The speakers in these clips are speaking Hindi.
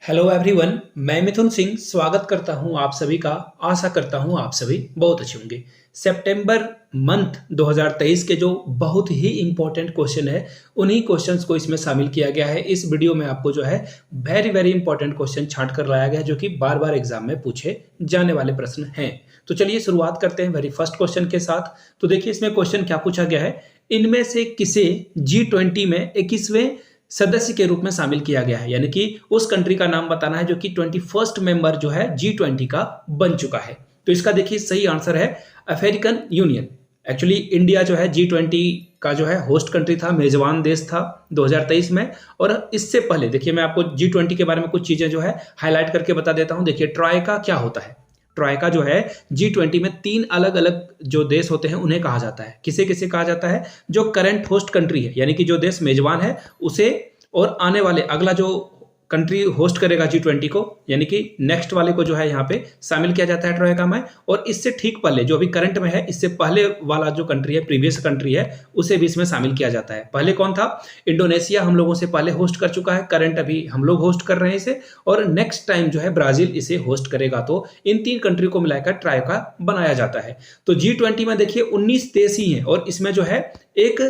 हेलो एवरीवन, मैं मिथुन सिंह स्वागत करता हूं आप सभी का। आशा करता हूं आप सभी बहुत अच्छे होंगे। सितंबर मंथ 2023 के जो बहुत ही इंपॉर्टेंट क्वेश्चन है, उन्हीं क्वेश्चंस को इसमें शामिल किया गया है। इस वीडियो में आपको जो है वेरी वेरी इंपॉर्टेंट क्वेश्चन छांट कर लाया गया है, जो कि बार बार एग्जाम में पूछे जाने वाले प्रश्न हैं। तो चलिए शुरुआत करते हैं वेरी फर्स्ट क्वेश्चन के साथ। तो देखिए इसमें क्वेश्चन क्या पूछा गया है, इनमें से किसे G20 में 21वें सदस्य के रूप में शामिल किया गया है, यानी कि उस कंट्री का नाम बताना है जो कि 21st मेंबर जो है G20 का बन चुका है। तो इसका देखिए सही आंसर है अफ्रीकन यूनियन। एक्चुअली इंडिया जो है G20 का जो है होस्ट कंट्री था, मेजबान देश था 2023 में। और इससे पहले देखिए मैं आपको G20 के बारे में कुछ चीजें जो है हाईलाइट करके बता देता हूं। देखिए ट्राइका क्या होता है। ट्राइका जो है G20 में 3 अलग अलग जो देश होते हैं उन्हें कहा जाता है। किसे किसे कहा जाता है? जो करंट होस्ट कंट्री है, यानी कि जो देश मेजबान है उसे, और आने वाले अगला जो कंट्री होस्ट करेगा G20 को, यानी कि नेक्स्ट वाले को जो है यहाँ पे शामिल किया जाता है ट्रोइका में। और इससे ठीक पहले जो अभी करंट में है, इससे पहले वाला जो कंट्री है, प्रीवियस कंट्री है, उसे भी इसमें शामिल किया जाता है। पहले कौन था? इंडोनेशिया हम लोगों से पहले होस्ट कर चुका है, करंट अभी हम लोग होस्ट कर रहे हैं इसे, और नेक्स्ट टाइम जो है ब्राजील इसे होस्ट करेगा। तो इन 3 कंट्री को मिलाकर ट्राइका बनाया जाता है। तो G20 में देखिए 19 देश ही हैं, और इसमें जो है एक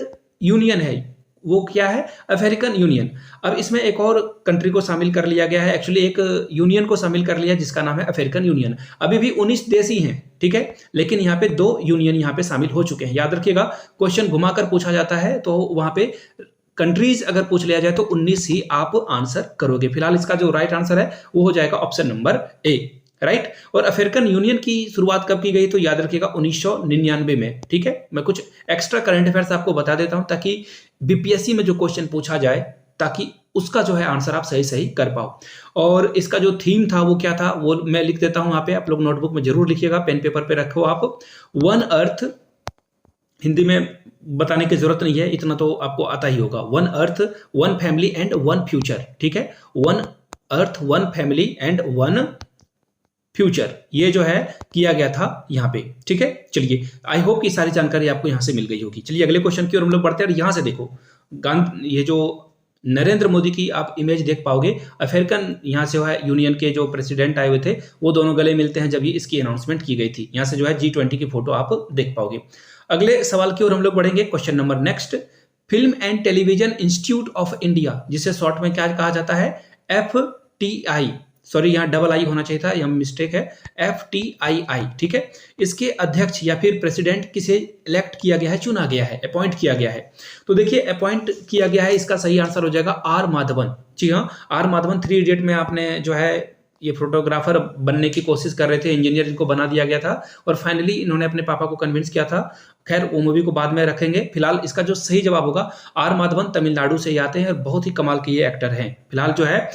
यूनियन है, वो क्या है? African union. अब इसमें एक और कंट्री को शामिल कर लिया गया है, एक्चुअली एक यूनियन को शामिल कर लिया जिसका नाम है अफ्रीकन यूनियन। अभी भी 19 देश ही हैं, ठीक है, लेकिन यहाँ पे 2 यूनियन यहाँ पे शामिल हो चुके हैं। याद रखिएगा, क्वेश्चन घुमाकर पूछा जाता है तो वहां पे कंट्रीज अगर पूछ लिया जाए तो 19 ही आप आंसर करोगे। फिलहाल इसका जो राइट आंसर है वो हो जाएगा ऑप्शन नंबर ए, राइट। और अफ्रीकन यूनियन की शुरुआत कब की गई? तो याद रखिएगा 1999 में, ठीक है। मैं कुछ एक्स्ट्रा करंट अफेयर्स आपको बता देता हूं ताकि बीपीएससी में जो क्वेश्चन पूछा जाए, ताकि उसका जो है आंसर आप सही सही कर पाओ। और इसका जो थीम था वो क्या था, वो मैं लिख देता हूं यहाँ पे, आप लोग नोटबुक में जरूर लिखिएगा, पेन पेपर पे रखो आप। वन अर्थ, हिंदी में बताने की जरूरत नहीं है, इतना तो आपको आता ही होगा। One earth, one family and one future, ठीक है। One earth, one family and one future, ये जो है किया गया था यहाँ पे, ठीक है। चलिए, आई होप कि सारी जानकारी आपको यहाँ से मिल गई होगी। चलिए अगले क्वेश्चन की ओर हम लोग बढ़ते हैं। यहाँ से देखो, ये जो नरेंद्र मोदी की आप इमेज देख पाओगे, अफ्रीकन यहाँ से जो है यूनियन के जो प्रेसिडेंट आए हुए थे, वो दोनों गले मिलते हैं जब ये इसकी अनाउंसमेंट की गई थी। यहाँ से जो है G20 की फोटो आप देख पाओगे। अगले सवाल की ओर हम लोग बढ़ेंगे। Question number next, film and television institute of India, जिसे शॉर्ट में क्या कहा जाता है? FTI, सॉरी यहाँ डबल आई होना चाहिए था, यह मिस्टेक है, FTII, ठीक है। इसके अध्यक्ष या फिर प्रेसिडेंट किसे इलेक्ट किया गया है, चुना गया है, अपॉइंट किया गया है? तो देखिए अपॉइंट किया गया है, इसका सही आंसर हो जाएगा आर माधवन। जी हाँ, आर माधवन 3 इडियट में आपने जो है ये फोटोग्राफर बनने की कोशिश कर रहे थे, इंजीनियर इनको बना दिया गया था, और फाइनली इन्होंने अपने पापा को कन्विंस किया था। खैर वो मूवी को बाद में रखेंगे। फिलहाल इसका जो सही जवाब होगा, आर माधवन तमिलनाडु से ही आते हैं और बहुत ही कमाल के ये एक्टर हैं। फिलहाल जो है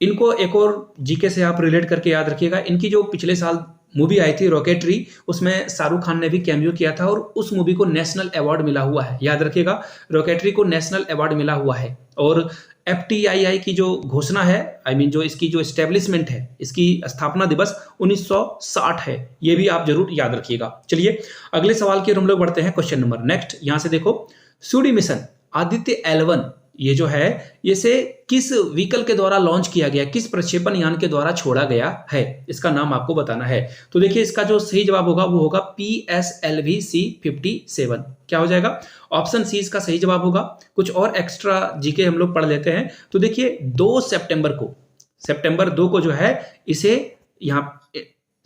इनको एक और जीके से आप रिलेट करके याद रखिएगा, इनकी जो पिछले साल मूवी आई थी रॉकेटरी, उसमें शाहरुख खान ने भी कैमियो किया था, और उस मूवी को नेशनल अवार्ड मिला हुआ है। याद रखिएगा, रॉकेटरी को नेशनल अवार्ड मिला हुआ है। और FTII की जो घोषणा है, आई मीन जो इसकी जो एस्टेब्लिशमेंट है, इसकी स्थापना दिवस 1960 है। ये भी आप जरूर याद रखिएगा। चलिए अगले सवाल की ओर हम लोग बढ़ते हैं। क्वेश्चन नंबर नेक्स्ट, यहां से देखो, सूर्य मिशन आदित्य L1, ये जो है इसे किस व्हीकल के द्वारा लॉन्च किया गया, किस प्रक्षेपण यान के द्वारा छोड़ा गया है, इसका नाम आपको बताना है। तो देखिए इसका जो सही जवाब होगा वो होगा PSLV C-57। क्या हो जाएगा? ऑप्शन सी इसका सही जवाब होगा। कुछ और एक्स्ट्रा जीके हम लोग पढ़ लेते हैं। तो देखिए 2 सितंबर 2 को जो है इसे यहाँ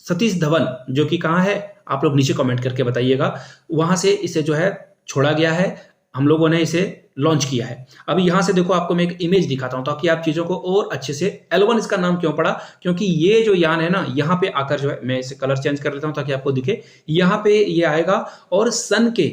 सतीश धवन, जो कि कहाँ है आप लोग नीचे कमेंट करके बताइएगा, वहां से इसे जो है छोड़ा गया है, हम लोगों ने इसे लॉन्च किया है। अभी यहां से देखो, आपको मैं एक इमेज दिखाता हूं ताकि आप चीजों को और अच्छे से, L1 इसका नाम क्यों पड़ा, क्योंकि ये जो यान है ना, यहाँ पे आकर जो है, मैं इसे कलर चेंज कर लेता हूं ताकि आपको दिखे, यहाँ पे ये आएगा और सन के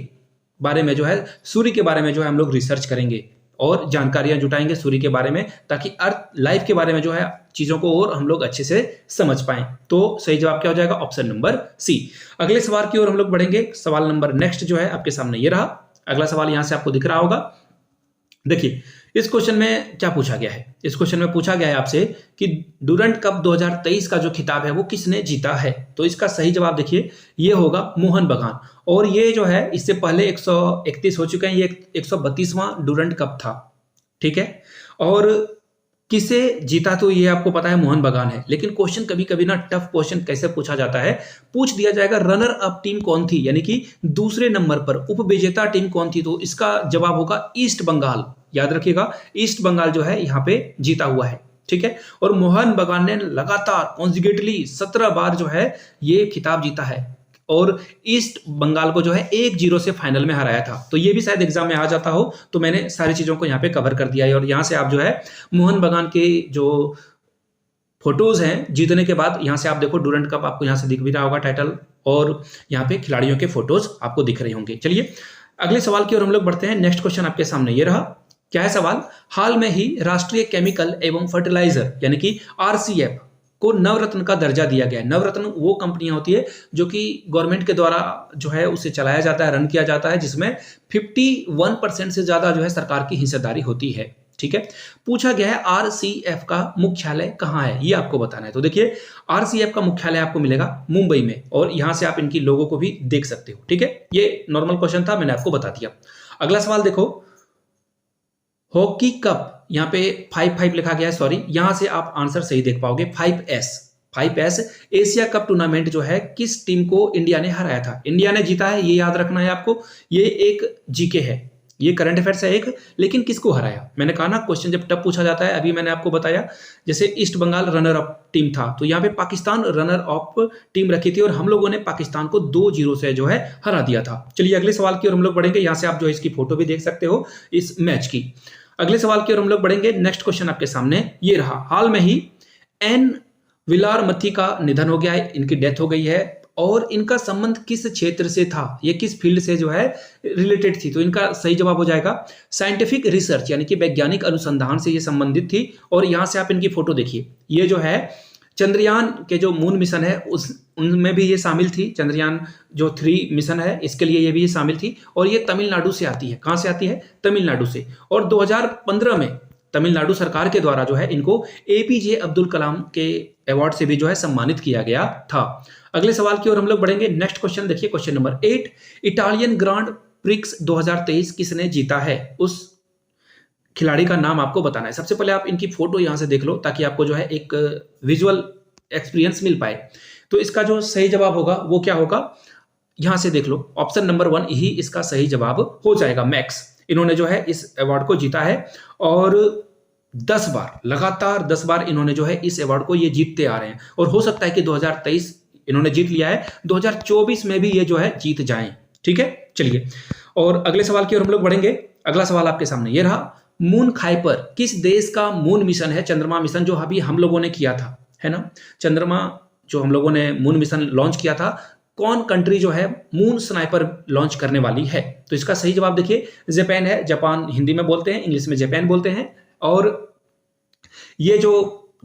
बारे में जो है, सूर्य के बारे में जो है हम लोग रिसर्च करेंगे और जानकारियां जुटाएंगे सूर्य के बारे में, ताकि अर्थ लाइफ के बारे में जो है चीजों को और हम लोग अच्छे से समझ पाएं। तो सही जवाब क्या हो जाएगा? Option number C. अगले सवाल की ओर हम लोग बढ़ेंगे। सवाल नंबर नेक्स्ट जो है आपके सामने ये रहा। अगला सवाल यहां से आपको दिख रहा होगा। देखिए इस क्वेश्चन में क्या पूछा गया है, इस क्वेश्चन में पूछा गया है आपसे कि डुरंट कप 2023 का जो खिताब है वो किसने जीता है। तो इसका सही जवाब देखिए ये होगा मोहन बगान। और ये जो है इससे पहले 131 हो चुके हैं, ये 132वां डुरंट कप था, ठीक है। और किसे जीता, तो ये आपको पता है मोहन बगान है। लेकिन क्वेश्चन कभी कभी ना टफ क्वेश्चन कैसे पूछा जाता है, पूछ दिया जाएगा रनर अप टीम कौन थी, यानी कि दूसरे नंबर पर उपविजेता टीम कौन थी, तो इसका जवाब होगा ईस्ट बंगाल। याद रखिएगा, ईस्ट बंगाल जो है यहाँ पे जीता हुआ है, ठीक है। और मोहन बगान ने लगातार कॉन्जिक्यूटिवली 17 बार जो है ये खिताब जीता है और ईस्ट बंगाल को जो है 1-0 से फाइनल में हराया था। तो ये भी शायद एग्जाम में आ जाता हो, तो मैंने सारी चीजों को यहाँ पे कवर कर दिया है। और यहाँ से आप जो है मोहन बगान के जो फोटोज हैं जीतने के बाद, यहाँ से आप देखो डूरंट कप आपको यहाँ से दिख भी रहा होगा टाइटल, और यहाँ पे खिलाड़ियों के फोटोज आपको दिख रहे होंगे। चलिए अगले सवाल की ओर हम लोग बढ़ते हैं। नेक्स्ट क्वेश्चन आपके सामने ये रहा। क्या है सवाल? हाल में ही राष्ट्रीय केमिकल एवं फर्टिलाइजर यानी कि आरसीएफ को नवरत्न का दर्जा दिया गया है। नवरत्न वो कंपनियां होती है जो कि गवर्नमेंट के द्वारा जो है उसे चलाया जाता है, रन किया जाता है, जिसमें 51% से ज्यादा जो है सरकार की हिस्सेदारी होती है, ठीक है। पूछा गया है आरसीएफ का मुख्यालय कहाँ है, ये आपको बताना है। तो देखिए आरसीएफ का मुख्यालय आपको मिलेगा मुंबई में, और यहां से आप इनकी लोगों को भी देख सकते हो, ठीक है। ये नॉर्मल क्वेश्चन था, मैंने आपको बता दिया। अगला सवाल देखो, हॉकी कप, यहाँ पे 5-5 लिखा गया है, सॉरी, यहां से आप आंसर सही देख पाओगे। 5S एशिया कप टूर्नामेंट जो है किस टीम को इंडिया ने हराया था? इंडिया ने जीता है, ये याद रखना है आपको। ये एक जीके है, ये करंट अफेयर्स है एक, लेकिन किसको हराया? मैंने कहा ना क्वेश्चन जब टफ पूछा जाता है, अभी मैंने आपको बताया जैसे East Bengal runner up team था, तो यहाँ पे पाकिस्तान रनर अप टीम रखी थी और हम लोगों ने पाकिस्तान को 2-0 से जो है हरा दिया था। चलिए अगले सवाल की ओर हम लोग बढ़ेंगे। यहाँ से आप जो है इसकी फोटो भी देख सकते हो इस मैच की। अगले सवाल की ओर हम लोग बढ़ेंगे। नेक्स्ट क्वेश्चन आपके सामने ये रहा। हाल में ही एन विलारमथी का निधन हो गया है, इनकी डेथ हो गई है, और इनका संबंध किस क्षेत्र से था, ये किस फील्ड से जो है रिलेटेड थी? तो इनका सही जवाब हो जाएगा साइंटिफिक रिसर्च यानी कि वैज्ञानिक अनुसंधान से ये संबंधित थी। और यहां से आप इनकी फोटो देखिए, ये जो है चंद्रयान के जो मून मिशन है उनमें भी ये शामिल थी। चंद्रयान जो 3 मिशन है इसके लिए ये भी शामिल थी, और ये तमिलनाडु से आती है। कहां से आती है? तमिलनाडु से। और 2015 में तमिलनाडु सरकार के द्वारा जो है इनको एपीजे अब्दुल कलाम के अवार्ड से भी जो है सम्मानित किया गया था। अगले सवाल की ओर हम लोग बढ़ेंगे। नेक्स्ट क्वेश्चन देखिए, question number 8। Italian grand prix 2023 किसने जीता है? उस खिलाड़ी का नाम आपको बताना है। सबसे पहले आप इनकी फोटो यहां से देख लो ताकि आपको जो है एक विजुअल एक्सपीरियंस मिल पाए। तो इसका जो सही जवाब होगा वो क्या होगा, यहां से देख लो, ऑप्शन नंबर 1 ही इसका सही जवाब हो जाएगा। मैक्स, इन्होंने जो है इस अवार्ड को जीता है और 10 बार, लगातार 10 बार इन्होंने जो है इस अवार्ड को ये जीतते आ रहे हैं, और हो सकता है कि 2023 इन्होंने जीत लिया है, 2024 में भी ये जो है जीत जाएं, ठीक है। चलिए और अगले सवाल की ओर हम लोग बढ़ेंगे। अगला सवाल आपके सामने ये रहा। मून खाइपर किस देश का मून मिशन है? चंद्रमा मिशन जो अभी हम लोगों ने किया था, है ना, चंद्रमा जो हम लोगों ने मून मिशन लॉन्च किया था, कौन कंट्री जो है मून स्नाइपर लॉन्च करने वाली है? तो इसका सही जवाब देखिए जापान है। जापान हिंदी में बोलते हैं, इंग्लिश में जापान बोलते हैं। और ये जो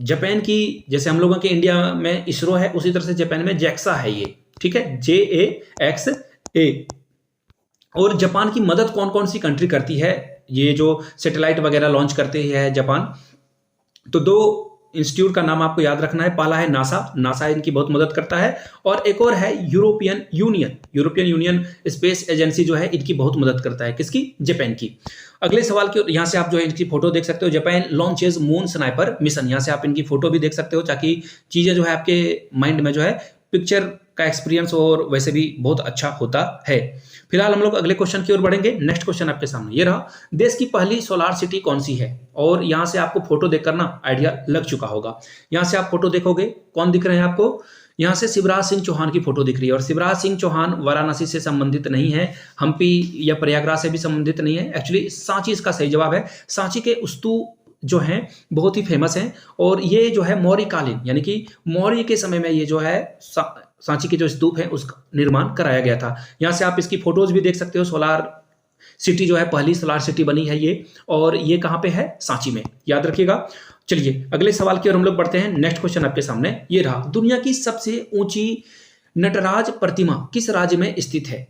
जापान की, जैसे हम लोगों के इंडिया में इसरो है, उसी तरह से जापान में जैक्सा है ये, ठीक है, JAXA। और जापान की मदद कौन कौन सी कंट्री करती है? ये जो सैटेलाइट वगैरह लॉन्च करते हैं जापान, तो 2 इंस्टीट्यूट का नाम आपको याद रखना है। पहला है नासा इनकी बहुत मदद करता है, और एक और है यूरोपियन यूनियन स्पेस एजेंसी जो है इनकी बहुत मदद करता है। किसकी? जापान की। अगले सवाल की यहां से आप जो है इनकी फोटो देख सकते हो। Japan launches moon sniper mission, यहां से आप इनकी फोटो भी देख सकते हो ताकि चीजें जो है आपके माइंड में जो है पिक्चर का एक्सपीरियंस और वैसे भी बहुत अच्छा होता है। फिलहाल हम लोग अगले क्वेश्चन की ओर बढ़ेंगे। नेक्स्ट क्वेश्चन आपके सामने ये रहा। देश की पहली सोलार सिटी कौन सी है? और यहां से आपको फोटो देखकर ना आइडिया लग चुका होगा। यहां से आप फोटो देखोगे, कौन दिख रहे हैं आपको? यहां से शिवराज सिंह चौहान की फोटो दिख रही है, और शिवराज सिंह चौहान वाराणसी से संबंधित नहीं है, हम्पी या प्रयागराज से भी संबंधित नहीं है। एक्चुअली सांची इसका सही जवाब है। सांची के स्तूप जो हैं बहुत ही फेमस हैं, और ये जो है मौर्यकालीन यानी कि मौर्य के समय में ये जो है सांची के जो स्तूप है उसका निर्माण कराया गया था। यहां से आप इसकी फोटोज भी देख सकते हो। सोलार सिटी जो है, पहली सोलार सिटी बनी है ये, और ये कहां पे है? सांची में, याद रखिएगा। चलिए अगले सवाल की ओर हम लोग बढ़ते हैं। नेक्स्ट क्वेश्चन आपके सामने ये रहा। दुनिया की सबसे ऊंची नटराज प्रतिमा किस राज्य में स्थित है?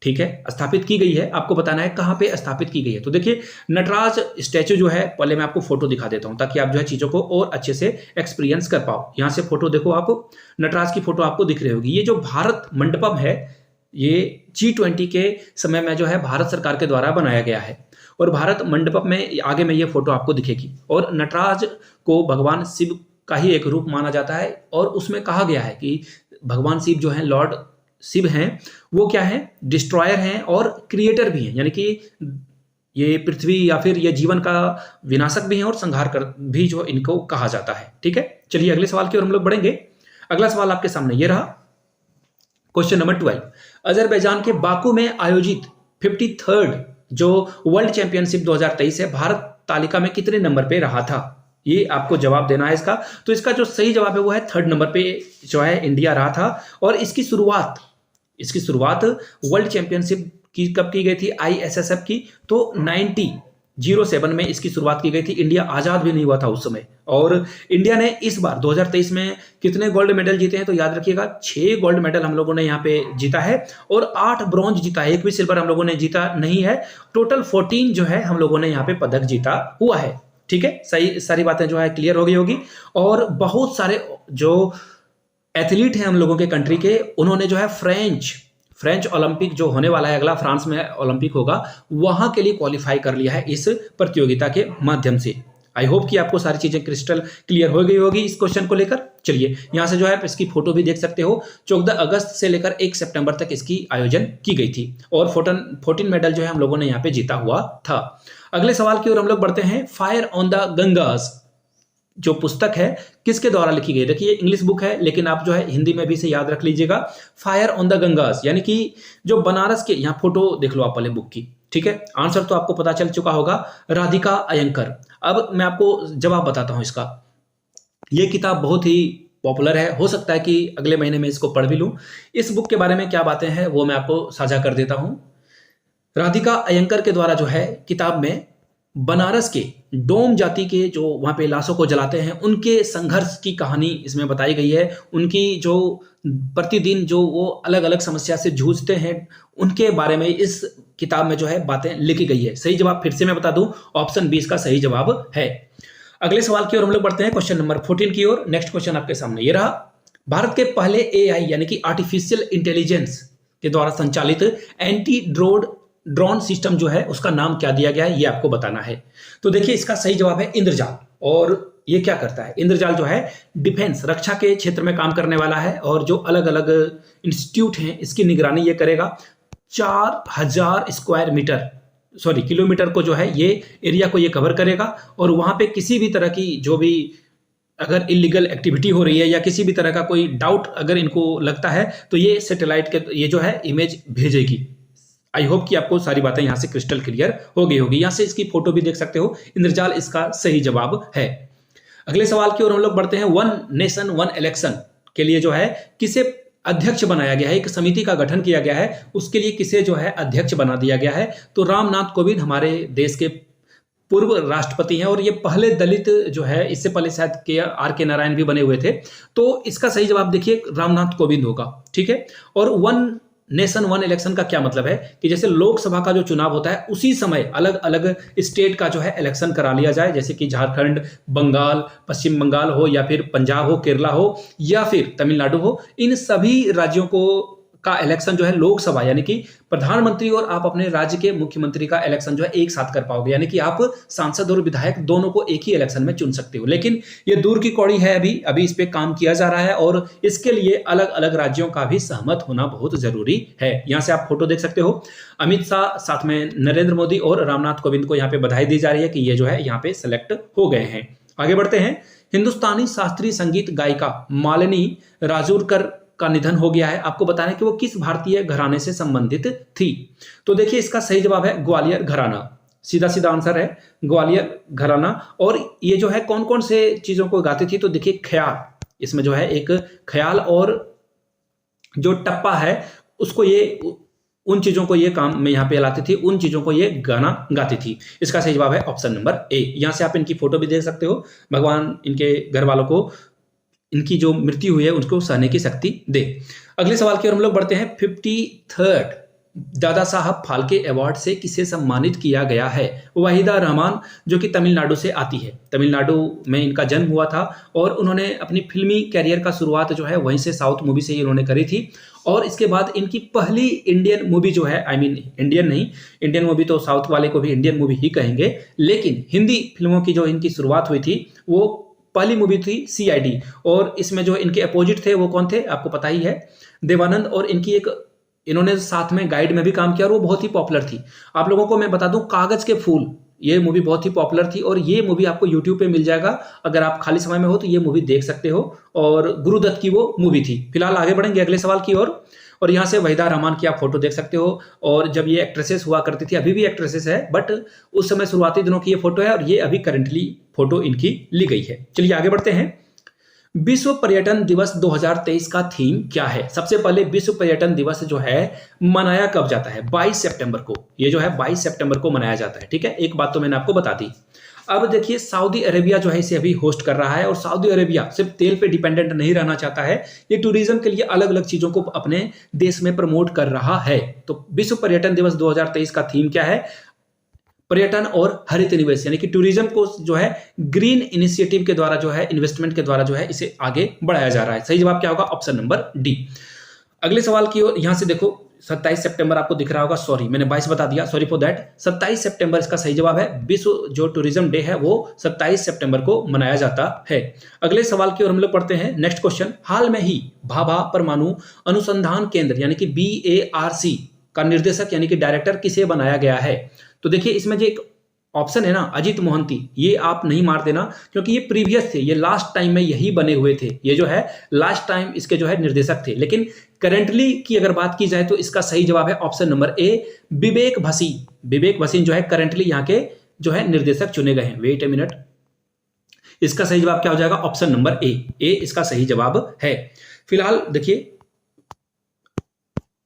ठीक है, स्थापित की गई है, आपको बताना है कहां पे स्थापित की गई है। तो देखिए नटराज स्टैचू जो है, पहले मैं आपको फोटो दिखा देता हूं ताकि आप जो है चीजों को और अच्छे से एक्सपीरियंस कर पाओ। यहां से फोटो देखो, आप नटराज की फोटो आपको दिख रही होगी। ये जो भारत मंडपम है, ये G20 के समय में जो है भारत सरकार के द्वारा बनाया गया है, और भारत मंडपम में आगे में ये फोटो आपको दिखेगी। और नटराज को भगवान शिव का ही एक रूप माना जाता है और उसमें कहा गया है कि भगवान शिव जो है, लॉर्ड शिव हैं, वो क्या है, डिस्ट्रॉयर हैं और क्रिएटर भी हैं, यानी कि ये पृथ्वी या फिर ये जीवन का विनाशक भी हैं और संहार कर भी जो इनको कहा जाता है। ठीक है, चलिए अगले सवाल की ओर हम लोग बढ़ेंगे। अगला सवाल आपके सामने ये रहा, क्वेश्चन नंबर 12। अजरबैजान के बाकू में आयोजित 53rd जो वर्ल्ड चैंपियनशिप 2023 है, भारत तालिका में कितने नंबर पे रहा था? ये आपको जवाब देना है इसका। तो इसका जो सही जवाब है वो है 3rd नंबर पे जो है इंडिया रहा था। और इसकी शुरुआत वर्ल्ड चैंपियनशिप की कब की गई थी? ISSF की। तो 1907 में इसकी शुरुआत की गई थी। इंडिया आजाद भी नहीं हुआ था उस समय। और इंडिया ने इस बार 2023 में कितने गोल्ड मेडल जीते हैं? तो याद रखिएगा 6 गोल्ड मेडल हम लोगों ने यहाँ पे जीता है और 8 ब्रॉन्ज जीता है, एक भी सिल्वर हम लोगों ने जीता नहीं है। टोटल 14 जो है हम लोगों ने यहाँ पे पदक जीता हुआ है। ठीक है, सही सारी बातें जो है क्लियर हो गई होगी। और बहुत सारे जो एथलीट हैं हम लोगों के कंट्री के, उन्होंने जो है फ्रेंच ओलंपिक जो होने वाला है अगला, फ्रांस में ओलंपिक होगा, वहां के लिए क्वालिफाई कर लिया है इस प्रतियोगिता के माध्यम से। आई होप कि आपको सारी चीजें क्रिस्टल क्लियर हो गई होगी इस क्वेश्चन को लेकर। चलिए यहां से जो है इसकी फोटो भी देख सकते हो। 14 अगस्त से लेकर 1 सितंबर तक इसकी आयोजन की गई थी और 14 मेडल जो है हम लोगों ने यहाँ पे जीता हुआ था। अगले सवाल की ओर हम लोग बढ़ते हैं। फायर ऑन द गंगास जो पुस्तक है किसके द्वारा लिखी गई? देखिए इंग्लिश बुक है, लेकिन आप जो है हिंदी में भी इसे याद रख लीजिएगा। फायर ऑन द गंगास यानी कि जो बनारस के, यहाँ फोटो देख लो आप पहले बुक की। ठीक है, आंसर तो आपको पता चल चुका होगा, राधिका अयंकर। अब मैं आपको जवाब बताता हूं इसका। यह किताब बहुत ही पॉपुलर है, हो सकता है कि अगले महीने में इसको पढ़ भी लूं। इस बुक के बारे में क्या बातें हैं वो मैं आपको साझा कर देता हूं। राधिका अयंकर के द्वारा जो है किताब में बनारस के डोम जाति के जो वहां पे लाशों को जलाते हैं उनके संघर्ष की कहानी इसमें बताई गई है। उनकी जो प्रतिदिन जो वो अलग अलग समस्या से जूझते हैं उनके बारे में इस किताब में जो है बातें लिखी गई है। सही जवाब फिर से मैं बता दूं, ऑप्शन बी इसका सही जवाब है। अगले सवाल की ओर हम लोग बढ़ते हैं, क्वेश्चन नंबर 14 की ओर। नेक्स्ट क्वेश्चन आपके सामने ये रहा। भारत के पहले AI यानी कि आर्टिफिशियल इंटेलिजेंस के द्वारा संचालित एंटी ड्रोन सिस्टम जो है उसका नाम क्या दिया गया है, ये आपको बताना है। तो देखिए इसका सही जवाब है इंद्रजाल। और ये क्या करता है? इंद्रजाल जो है डिफेंस, रक्षा के क्षेत्र में काम करने वाला है और जो अलग अलग इंस्टीट्यूट हैं इसकी निगरानी ये करेगा। 4000 किलोमीटर को जो है ये एरिया को ये कवर करेगा और वहां पे किसी भी तरह की जो भी अगर इलीगल एक्टिविटी हो रही है या किसी भी तरह का कोई डाउट अगर इनको लगता है तो ये सैटेलाइट के ये जो है इमेज भेजेगी। आई होप कि आपको सारी बातें यहां से क्रिस्टल क्लियर हो गई होगी। यहां से इसकी फोटो भी देख सकते हो। इंद्रजाल इसका सही जवाब है। अगले सवाल की ओर हम लोग बढ़ते हैं। 1 नेशन 1 इलेक्शन के लिए जो है किसे अध्यक्ष बनाया गया है? एक समिति का गठन किया गया है, उसके लिए किसे जो है अध्यक्ष बना दिया गया है? तो रामनाथ कोविंद हमारे देश के पूर्व राष्ट्रपति हैं और ये पहले दलित जो है, इससे पहले शायद RK नारायण भी बने हुए थे। तो इसका सही जवाब देखिए रामनाथ कोविंद होगा। ठीक है, और 1 नेशन 1 इलेक्शन का क्या मतलब है कि जैसे लोकसभा का जो चुनाव होता है उसी समय अलग अलग स्टेट का जो है इलेक्शन करा लिया जाए, जैसे कि झारखंड, बंगाल, पश्चिम बंगाल हो या फिर पंजाब हो, केरला हो या फिर तमिलनाडु हो, इन सभी राज्यों को का इलेक्शन जो है लोकसभा यानी कि प्रधानमंत्री और आप अपने राज्य के मुख्यमंत्री का इलेक्शन जो है एक साथ कर पाओगे, यानी कि आप सांसद और विधायक दोनों को एक ही इलेक्शन में चुन सकते हो। लेकिन ये दूर की कौड़ी है, अभी इस पे काम किया जा रहा है और इसके लिए अलग अलग राज्यों का भी सहमत होना बहुत जरूरी है। यहां से आप फोटो देख सकते हो। अमित शाह, साथ में नरेंद्र मोदी और रामनाथ कोविंद को यहाँ पे बधाई दी जा रही है कि ये जो है यहाँ पे सेलेक्ट हो गए हैं। आगे बढ़ते हैं। हिंदुस्तानी शास्त्रीय संगीत गायिका मालिनी राजूरकर का निधन हो गया है। आपको बताना है कि वो किस भारतीय घराने से संबंधित थी। तो देखिए इसका सही जवाब है ग्वालियर घराना। सीधा सीधा आंसर है ग्वालियर घराना। और ये जो है कौन कौन से चीजों को गाती थी? तो देखिए ख्याल, इसमें जो है एक ख्याल और जो टप्पा है उसको ये उन चीजों को ये काम में यहाँ पे लाती थी, उन चीजों को ये गाना गाती थी। इसका सही जवाब है ऑप्शन नंबर ए। यहां से आप इनकी फोटो भी देख सकते हो। भगवान इनके घर वालों को इनकी जो मृत्यु हुई है उसको सहने की शक्ति दे। अगले सवाल की ओर हम लोग बढ़ते हैं। 53rd दादा साहब फाल्के अवार्ड से किसे सम्मानित किया गया है? वहीदा रहमान, जो कि तमिलनाडु से आती है। तमिलनाडु में इनका जन्म हुआ था और उन्होंने अपनी फिल्मी कैरियर का शुरुआत जो है वहीं से, साउथ मूवी से ही उन्होंने करी थी। और इसके बाद इनकी पहली इंडियन मूवी जो है, आई मीन इंडियन नहीं, इंडियन मूवी तो साउथ वाले को भी इंडियन मूवी ही कहेंगे, लेकिन हिंदी फिल्मों की जो इनकी शुरुआत हुई थी वो पहली मूवी थी सीआईडी। और इसमें जो इनके अपोजिट थे वो कौन थे, आपको पता ही है, देवानंद। और इनकी एक, इन्होंने साथ में गाइड में भी काम किया और वो बहुत ही पॉपुलर थी। आप लोगों को मैं बता दूं, कागज के फूल, ये मूवी बहुत ही पॉपुलर थी और ये मूवी आपको यूट्यूब पे मिल जाएगा। अगर आप खाली समय में हो तो ये मूवी देख सकते हो, और गुरुदत्त की वो मूवी थी। फिलहाल आगे बढ़ेंगे अगले सवाल की ओर। और यहाँ से वहीदा रहमान की आप फोटो देख सकते हो। और जब ये एक्ट्रेसेस हुआ करती थी, अभी भी एक्ट्रेसेस है, बट उस समय शुरुआती दिनों की ये फोटो है और ये अभी करंटली फोटो इनकी ली गई है। चलिए आगे बढ़ते हैं। विश्व पर्यटन दिवस 2023 का थीम क्या है? सबसे पहले विश्व पर्यटन दिवस जो है मनाया कब जाता है? 22 सितंबर को। ये जो है 22 सितंबर को मनाया जाता है, ठीक है। एक बात तो मैंने आपको बता दी। अब देखिए, सऊदी अरेबिया जो है इसे अभी होस्ट कर रहा है, और सऊदी अरेबिया सिर्फ तेल पे डिपेंडेंट नहीं रहना चाहता है, ये टूरिज्म के लिए अलग अलग चीजों को अपने देश में प्रमोट कर रहा है। तो विश्व पर्यटन दिवस 2023 का थीम क्या है? पर्यटन और हरित निवेश, यानी कि टूरिज्म को जो है ग्रीन इनिशिएटिव के द्वारा जो है, इन्वेस्टमेंट के द्वारा जो है इसे आगे बढ़ाया जा रहा है। सही जवाब क्या होगा? Option number D. अगले सवाल की ओर, यहां से देखो 27 सितंबर आपको दिख रहा होगा, सॉरी मैंने 22 बता दिया, सॉरी फॉर दैट। 27 सितंबर इसका सही जवाब है। विश्व जो टूरिज्म डे है वो 27 सितंबर को मनाया जाता है। अगले सवाल की ओर हम लोग पढ़ते हैं। नेक्स्ट क्वेश्चन, हाल में ही भाभा परमाणु अनुसंधान केंद्र यानी कि BARC का निर्देशक यानी कि डायरेक्टर किसे बनाया गया है? तो देखिए, इसमें जो एक ऑप्शन है ना, अजीत मोहंती, ये आप नहीं मार देना, क्योंकि ये प्रीवियस थे, ये लास्ट टाइम में यही बने हुए थे। ये जो है लास्ट टाइम इसके जो है निर्देशक थे। लेकिन करेंटली की अगर बात की जाए तो इसका सही जवाब है ऑप्शन नंबर ए, विवेक भसीन। विवेक भसीन जो है करेंटली यहाँ के जो है निर्देशक चुने गए हैं। वेट ए मिनट, इसका सही जवाब क्या हो जाएगा? ऑप्शन नंबर ए इसका सही जवाब है। फिलहाल देखिए,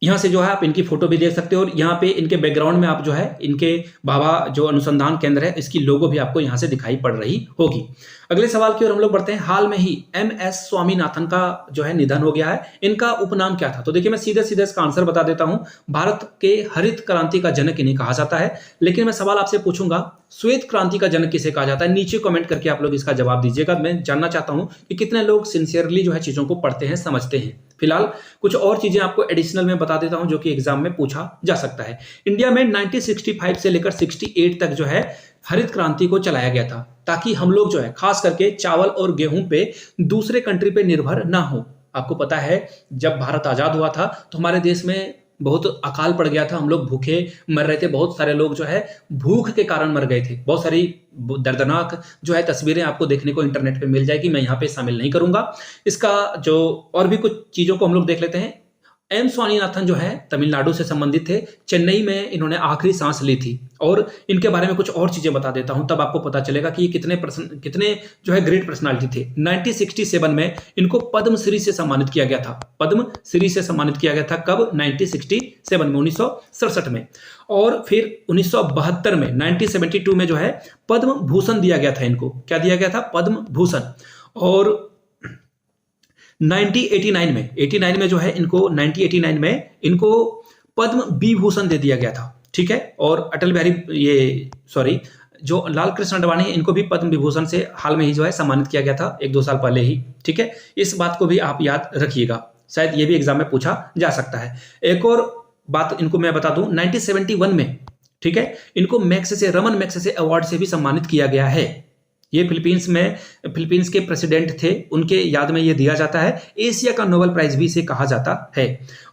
यहाँ से जो है आप इनकी फोटो भी देख सकते हो, और यहाँ पे इनके बैकग्राउंड में आप जो है इनके भाभा जो अनुसंधान केंद्र है इसकी लोगो भी आपको यहाँ से दिखाई पड़ रही होगी। अगले सवाल की ओर हम लोग बढ़ते हैं। हाल में ही MS स्वामीनाथन का जो है निधन हो गया है। इनका उपनाम क्या था? तो देखिए, मैं सीधे सीधे इसका आंसर बता देता हूं। भारत के हरित क्रांति का जनक इन्हें कहा जाता है। लेकिन मैं सवाल आपसे पूछूंगा, श्वेत क्रांति का जनक किसे कहा जाता है? नीचे कमेंट करके आप लोग इसका जवाब दीजिएगा। मैं जानना चाहता हूं कि कितने लोग सिंसियरली जो है चीजों को पढ़ते हैं, समझते हैं। फिलहाल कुछ और चीजें आपको एडिशनल में बता देता हूं जो कि एग्जाम में पूछा जा सकता है। इंडिया में 1965 से लेकर 68 तक जो है हरित क्रांति को चलाया गया था, ताकि हम लोग जो है खास करके चावल और गेहूं पे दूसरे कंट्री पे निर्भर ना हो। आपको पता है, जब भारत आजाद हुआ था तो हमारे देश में बहुत अकाल पड़ गया था, हम लोग भूखे मर रहे थे, बहुत सारे लोग जो है भूख के कारण मर गए थे। बहुत सारी दर्दनाक जो है तस्वीरें आपको देखने को इंटरनेट पे मिल जाएगी, मैं यहाँ पे शामिल नहीं करूंगा। इसका जो और भी कुछ चीजों को हम लोग देख लेते हैं। M स्वामीनाथन जो है तमिलनाडु से संबंधित थे। चेन्नई में इन्होंने आखिरी सांस ली थी। और इनके बारे में कुछ और चीजें बता देता हूं, तब आपको पता चलेगा कि ये कितने जो है ग्रेट पर्सनालिटी थे। 1967 में इनको पद्मश्री से सम्मानित किया गया था। पद्मश्री से सम्मानित किया गया था कब? 1967 में, 1967 में। और फिर 1972 में, 1972 में जो है पद्म भूषण दिया गया था इनको। क्या दिया गया था? पद्म भूषण। और 1989 में जो है इनको 1989 में इनको पद्म विभूषण दे दिया गया था, ठीक है। और अटल बिहारी जो लाल कृष्ण अडवाणी है, इनको भी पद्म विभूषण से हाल में ही जो है सम्मानित किया गया था, 1-2 साल पहले ही, ठीक है। इस बात को भी आप याद रखिएगा, शायद ये भी एग्जाम में पूछा जा सकता है। एक और बात इनको मैं बता दूं, 1971 में, ठीक है, इनको रमन मैग्सेसे अवार्ड से भी सम्मानित किया गया है। ये फिलीपींस के प्रेसिडेंट थे, उनके याद में ये दिया जाता है। एशिया का नोबेल प्राइज भी इसे कहा जाता है।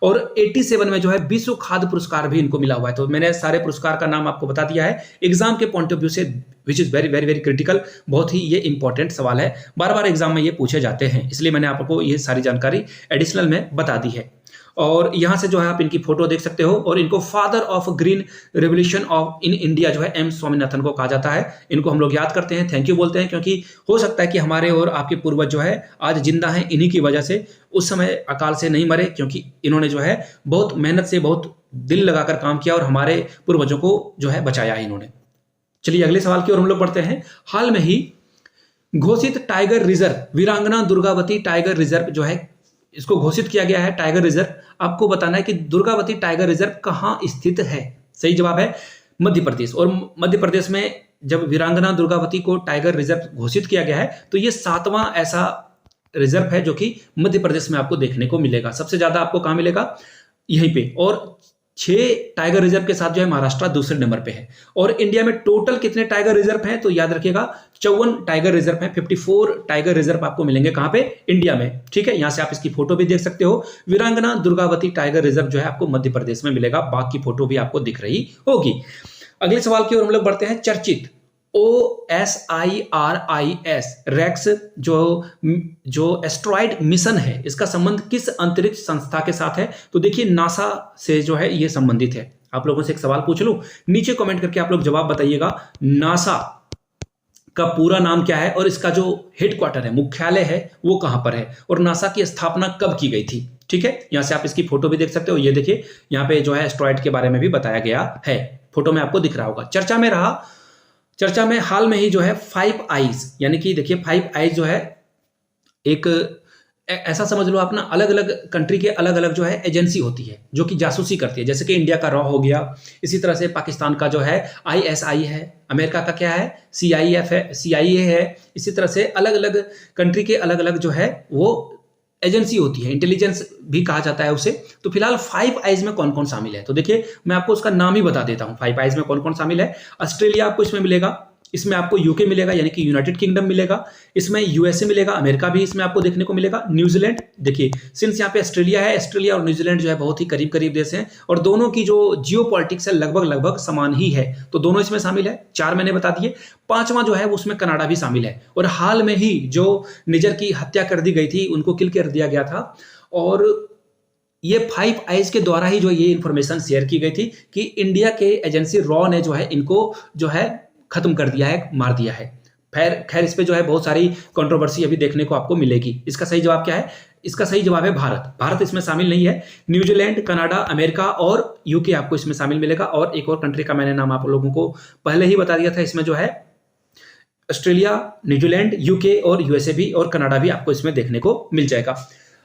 और 87 में जो है विश्व खाद्य पुरस्कार भी इनको मिला हुआ है। तो मैंने सारे पुरस्कार का नाम आपको बता दिया है एग्जाम के पॉइंट ऑफ व्यू से, which is very very very critical. बहुत ही ये इंपॉर्टेंट सवाल है, बार बार एग्जाम में ये पूछे जाते हैं, इसलिए मैंने आपको ये सारी जानकारी एडिशनल में बता दी है। और यहाँ से जो है आप इनकी फोटो देख सकते हो। और इनको father of green revolution of in India जो है M स्वामीनाथन को कहा जाता है। इनको हम लोग याद करते हैं, थैंक यू बोलते हैं, क्योंकि हो सकता है कि हमारे और आपके पूर्वज जो है आज जिंदा हैं इन्हीं की वजह से। उस समय अकाल से नहीं मरे, क्योंकि इन्होंने जो है बहुत मेहनत से, बहुत दिल लगाकर काम किया और हमारे पूर्वजों को जो है बचाया इन्होंने। चलिए अगले सवाल की ओर हम लोग पढ़ते हैं। हाल में ही घोषित टाइगर रिजर्व वीरांगना दुर्गावती टाइगर रिजर्व जो है, इसको घोषित किया गया है टाइगर रिजर्व। आपको बताना है कि दुर्गावती टाइगर रिजर्व कहाँ स्थित है। सही जवाब है मध्य प्रदेश। और मध्य प्रदेश में जब वीरांगना दुर्गावती को टाइगर रिजर्व घोषित किया गया है तो ये 7वां ऐसा रिजर्व है जो कि मध्य प्रदेश में आपको देखने को मिलेगा। सबसे ज्यादा आपको कहां मिलेगा, यहीं पे। और 6 टाइगर रिजर्व के साथ जो है महाराष्ट्र दूसरे नंबर पे है। और इंडिया में टोटल कितने टाइगर रिजर्व हैं, तो याद रखिएगा 54 टाइगर रिजर्व हैं। 54 टाइगर रिजर्व आपको मिलेंगे कहां पे, इंडिया में। ठीक है, यहां से आप इसकी फोटो भी देख सकते हो। वीरांगना दुर्गावती टाइगर रिजर्व जो है आपको मध्य प्रदेश में मिलेगा, बाकी फोटो भी आपको दिख रही होगी। अगले सवाल की ओर हम लोग बढ़ते हैं। चर्चित OSIRIS रेक्स जो एस्ट्रॉइड मिशन है, इसका संबंध किस अंतरिक्ष संस्था के साथ है, तो देखिए नासा से जो है ये संबंधित है। आप लोगों से एक सवाल पूछ लूं, नीचे कमेंट करके आप लोग जवाब बताइएगा। नासा का पूरा नाम क्या है और इसका जो हेडक्वार्टर है, मुख्यालय है, वो कहां पर है, और नासा की स्थापना कब की गई थी। ठीक है, यहां से आप इसकी फोटो भी देख सकते हो। ये देखिए यहां पे जो है एस्ट्रॉइड के बारे में भी बताया गया है, फोटो में आपको दिख रहा होगा। चर्चा में हाल में ही जो है 5 आईज, यानी कि देखिए 5 आईज जो है एक ऐसा समझ लो आप ना, अलग अलग कंट्री के अलग अलग जो है एजेंसी होती है जो कि जासूसी करती है। जैसे कि इंडिया का रॉ हो गया, इसी तरह से पाकिस्तान का जो है ISI है, अमेरिका का क्या है CIF है, CIA है। इसी तरह से अलग अलग कंट्री के अलग अलग जो है वो एजेंसी होती है, इंटेलिजेंस भी कहा जाता है उसे। तो फिलहाल 5 आईज में कौन कौन शामिल है, तो देखिए मैं आपको उसका नाम ही बता देता हूं। 5 आईज में कौन कौन शामिल है। ऑस्ट्रेलिया आपको इसमें मिलेगा, इसमें आपको यूके मिलेगा यानी कि यूनाइटेड किंगडम मिलेगा, इसमें USA मिलेगा, अमेरिका भी इसमें आपको देखने को मिलेगा, न्यूजीलैंड। देखिए सिंस यहाँ पे ऑस्ट्रेलिया है, ऑस्ट्रेलिया और न्यूजीलैंड जो है बहुत ही करीब करीब देश हैं और दोनों की जो जियो पॉलिटिक्स है लगभग समान ही है, तो दोनों इसमें शामिल है। 4 मैंने बता दिए। 5वां जो है उसमें कनाडा भी शामिल है। और हाल में ही जो निजर की हत्या कर दी गई थी, उनको किल कर दिया गया था, और ये 5 आईज के द्वारा ही जो ये इंफॉर्मेशन शेयर की गई थी कि इंडिया के एजेंसी रॉ ने जो है इनको जो है खत्म कर दिया है, मार दिया है। खैर इस पे जो है बहुत सारी कंट्रोवर्सी अभी देखने को आपको मिलेगी। इसका सही जवाब क्या है, इसका सही जवाब है भारत। भारत इसमें शामिल नहीं है। न्यूजीलैंड, कनाडा, अमेरिका और यूके आपको इसमें शामिल मिलेगा। और एक और कंट्री का मैंने नाम आप लोगों को पहले ही बता दिया था, इसमें जो है ऑस्ट्रेलिया, न्यूजीलैंड, यूके और USA भी और कनाडा भी आपको इसमें देखने को मिल जाएगा।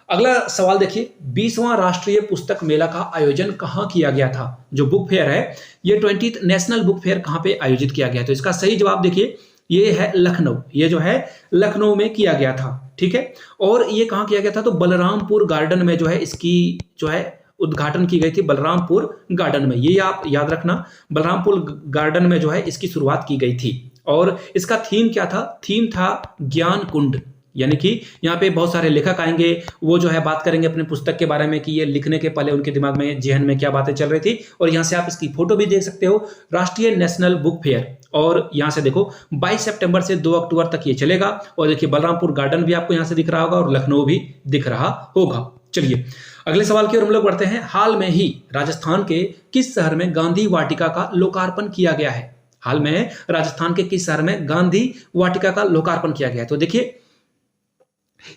अगला सवाल देखिए, 20वां राष्ट्रीय पुस्तक मेला का आयोजन कहां किया गया था। जो बुक फेयर है, ये 20th नेशनल बुक फेयर कहां पे आयोजित किया गया, तो इसका सही जवाब देखिए ये है लखनऊ। ये जो है लखनऊ में किया गया था। ठीक है, और ये कहां किया गया था, तो बलरामपुर गार्डन में जो है इसकी जो है उद्घाटन की गई थी, बलरामपुर गार्डन में। ये आप याद रखना, बलरामपुर गार्डन में जो है इसकी शुरुआत की गई थी। और इसका थीम क्या था, थीम था ज्ञान कुंड, यानी कि यहाँ पे बहुत सारे लेखक आएंगे, वो जो है बात करेंगे अपने पुस्तक के बारे में कि ये लिखने के पहले उनके दिमाग में, जेहन में क्या बातें चल रही थी। और यहाँ से आप इसकी फोटो भी देख सकते हो, राष्ट्रीय नेशनल बुक फेयर। और यहाँ से देखो 22 सितंबर से 2 अक्टूबर तक ये चलेगा। और देखिए बलरामपुर गार्डन भी आपको यहाँ से दिख रहा होगा और लखनऊ भी दिख रहा होगा। चलिए अगले सवाल की ओर हम लोग बढ़ते हैं। हाल में ही राजस्थान के किस शहर में गांधी वाटिका का लोकार्पण किया गया है। हाल में राजस्थान के किस शहर में गांधी वाटिका का लोकार्पण किया गया है, तो देखिए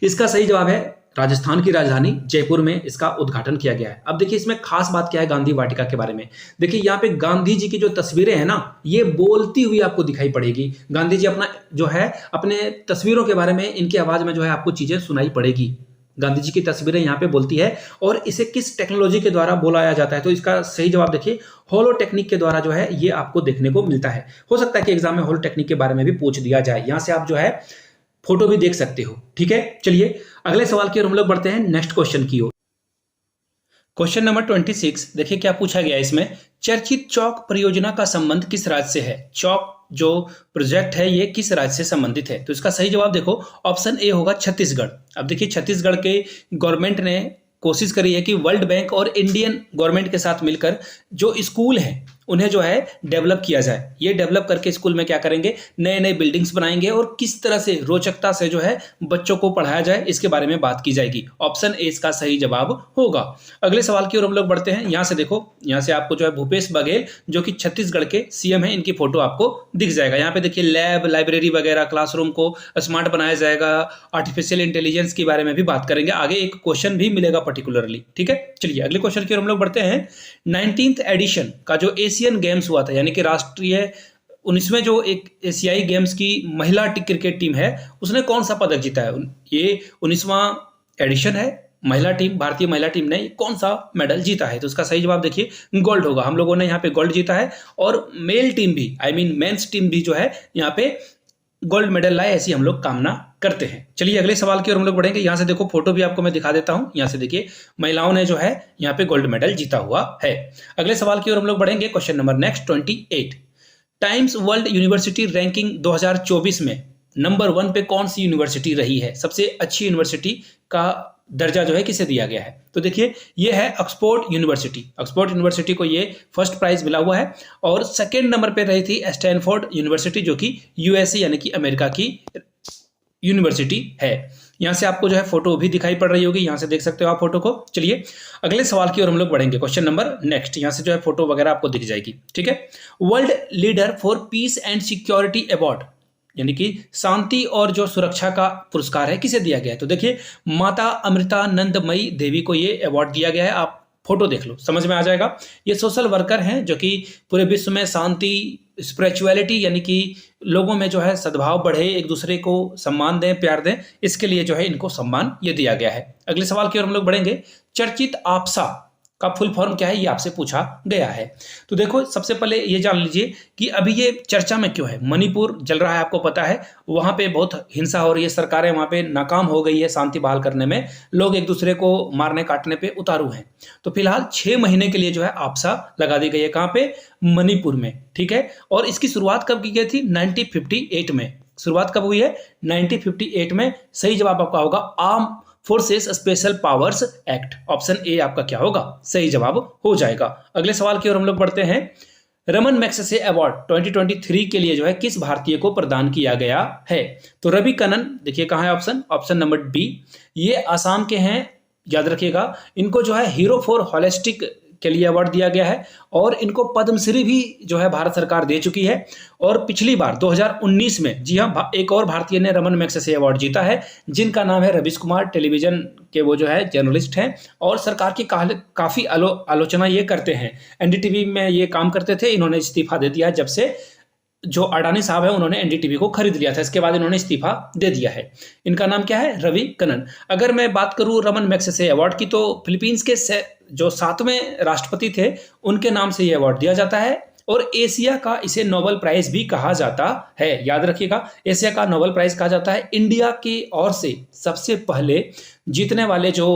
इसका सही जवाब है राजस्थान की राजधानी जयपुर में इसका उद्घाटन किया गया है। अब देखिए इसमें खास बात क्या है गांधी वाटिका के बारे में। देखिए यहाँ पे गांधी जी की जो तस्वीरें हैं ना, ये बोलती हुई आपको दिखाई पड़ेगी। गांधी जी अपना जो है अपने तस्वीरों के बारे में इनकी आवाज में जो है आपको चीजें सुनाई पड़ेगी। गांधी जी की तस्वीरें यहाँ पे बोलती है। और इसे किस टेक्नोलॉजी के द्वारा बोलाया जाता है, तो इसका सही जवाब देखिए होलो टेक्निक के द्वारा जो है ये आपको देखने को मिलता है। हो सकता है कि एग्जाम में होलो टेक्निक के बारे में भी पूछ दिया जाए। यहाँ से आप जो है फोटो भी देख सकते हो। ठीक है, चलिए अगले सवाल की ओर हम लोग बढ़ते हैं, नेक्स्ट क्वेश्चन की ओर। क्वेश्चन नंबर 26 देखिए क्या पूछा गया इसमें। चर्चित चौक परियोजना का संबंध किस राज्य से है। चौक जो प्रोजेक्ट है ये किस राज्य से संबंधित है, तो इसका सही जवाब देखो ऑप्शन ए होगा छत्तीसगढ़। अब देखिए छत्तीसगढ़ के गवर्नमेंट ने कोशिश करी है कि वर्ल्ड बैंक और इंडियन गवर्नमेंट के साथ मिलकर जो स्कूल हैं उन्हें जो है डेवलप किया जाए। ये डेवलप करके स्कूल में क्या करेंगे, नए नए बिल्डिंग्स बनाएंगे और किस तरह से रोचकता से जो है बच्चों को पढ़ाया जाए, इसके बारे में बात की जाएगी। ऑप्शन ए इसका सही जवाब होगा। अगले सवाल की ओर हम लोग बढ़ते हैं। यहाँ से देखो, यहाँ से आपको जो है भूपेश बघेल जो कि छत्तीसगढ़ के CM है, इनकी फोटो आपको दिख जाएगा। यहाँ पे देखिए लैब, लाइब्रेरी वगैरह, क्लासरूम को स्मार्ट बनाया जाएगा। आर्टिफिशियल इंटेलिजेंस के बारे में भी बात करेंगे, आगे एक क्वेश्चन भी मिलेगा पर्टिकुलरली। ठीक है, चलिए अगले क्वेश्चन की ओर हम लोग बढ़ते हैं। 19th एडिशन का जो एशियन गेम्स हुआ था, यानी कि राष्ट्रीय 19वें जो एक एशियाई गेम्स की महिला क्रिकेट टीम है, उसने कौन सा पदक जीता है। ये 19वां एडिशन है महिला टीम, भारतीय महिला टीम ने कौन सा मेडल जीता है? तो उसका सही जवाब देखिए गोल्ड होगा। हम लोगों ने यहाँ पे गोल्ड जीता है और मेल टीम भी, आई मीन मेंस टीम भी जो है यहाँ पे गोल्ड मेडल लाए, ऐसी हम लोग कामना करते हैं। चलिए अगले सवाल की ओर हम लोग बढ़ेंगे। यहाँ से देखो फोटो भी आपको मैं दिखा देता हूँ। यहाँ से देखिए महिलाओं ने जो है यहाँ पे गोल्ड मेडल जीता हुआ है। अगले सवाल की ओर हम लोग बढ़ेंगे। Question number next 28, times world university ranking 2024 में नंबर 1 पे कौन सी यूनिवर्सिटी रही है? सबसे अच्छी यूनिवर्सिटी का दर्जा जो है किसे दिया गया है? तो देखिए ये है ऑक्सफोर्ड यूनिवर्सिटी। ऑक्सफोर्ड यूनिवर्सिटी को ये फर्स्ट प्राइज मिला हुआ है और सेकेंड नंबर पे रही थी स्टैनफोर्ड यूनिवर्सिटी, जो कि यूएसए यानी कि अमेरिका की यूनिवर्सिटी है। यहाँ से आपको जो है फोटो भी दिखाई पड़ रही होगी, यहाँ से देख सकते हो आप फोटो को। चलिए अगले सवाल की ओर हम लोग बढ़ेंगे। क्वेश्चन नंबर नेक्स्ट, यहाँ से जो है फोटो वगैरह आपको दिख जाएगी, ठीक है। World leader for piece and security award यानी कि शांति और जो सुरक्षा का पुरस्कार है किसे दिया गया है? तो देखिए माता अमृतानंदमयी देवी को ये अवार्ड दिया गया है। आप फोटो देख लो, समझ में आ जाएगा। ये सोशल वर्कर हैं जो कि पूरे विश्व में शांति, स्पिरिचुअलिटी यानी कि लोगों में जो है सद्भाव बढ़े, एक दूसरे को सम्मान दें, प्यार दें, इसके लिए जो है इनको सम्मान ये दिया गया है। अगले सवाल की ओर हम लोग बढ़ेंगे। चर्चित आपसा का फुल फॉर्म क्या है, ये आपसे पूछा गया है। तो देखो सबसे पहले ये जान लीजिए कि अभी ये चर्चा में क्यों है। मणिपुर जल रहा है, आपको पता है, वहां पे बहुत हिंसा हो रही है, सरकारें वहां पे नाकाम हो गई है शांति बहाल करने में, लोग एक दूसरे को मारने काटने पे उतारू हैं। तो फिलहाल 6 महीने के लिए जो है आपसा लगा दी गई है। कहाँ पे? मणिपुर में, ठीक है। और इसकी शुरुआत कब की गई थी? 1958 में। शुरुआत कब हुई है? 1958 में। सही जवाब आपका होगा arm forces special powers act. Option A आपका क्या होगा? सही जवाब हो जाएगा। अगले सवाल की ओर हम लोग बढ़ते हैं। रमन मैग्सेसे अवार्ड 2023 के लिए जो है किस भारतीय को प्रदान किया गया है? तो रवि कनन, देखिए कहाँ है ऑप्शन, ऑप्शन नंबर बी। ये आसाम के हैं, याद रखिएगा। इनको जो है हीरो फॉर हॉलिस्टिक के लिए अवार्ड दिया गया है और इनको पद्मश्री भी जो है भारत सरकार दे चुकी है। और पिछली बार 2019 में, जी हाँ, एक और भारतीय ने रमन मैग्सेसे अवार्ड जीता है, जिनका नाम है रवीश कुमार। टेलीविजन के वो जो है जर्नलिस्ट हैं और सरकार की काफी आलोचना ये करते हैं। एनडीटीवी में ये काम करते थे, इन्होंने इस्तीफा दे दिया जब से जो अडानी साहब है उन्होंने एनडीटीवी को खरीद लिया था। इसके बाद इन्होंने इस्तीफा दे दिया है। इनका नाम क्या है? रवि कनन। अगर मैं बात करूं रमन मैग्सेसे अवार्ड की, तो फिलीपींस के जो 7वें राष्ट्रपति थे उनके नाम से यह अवार्ड दिया जाता है और एशिया का इसे नोबेल प्राइज भी कहा जाता है। याद रखिएगा, एशिया का नोबेल प्राइज कहा जाता है। इंडिया की ओर से सबसे पहले जीतने वाले जो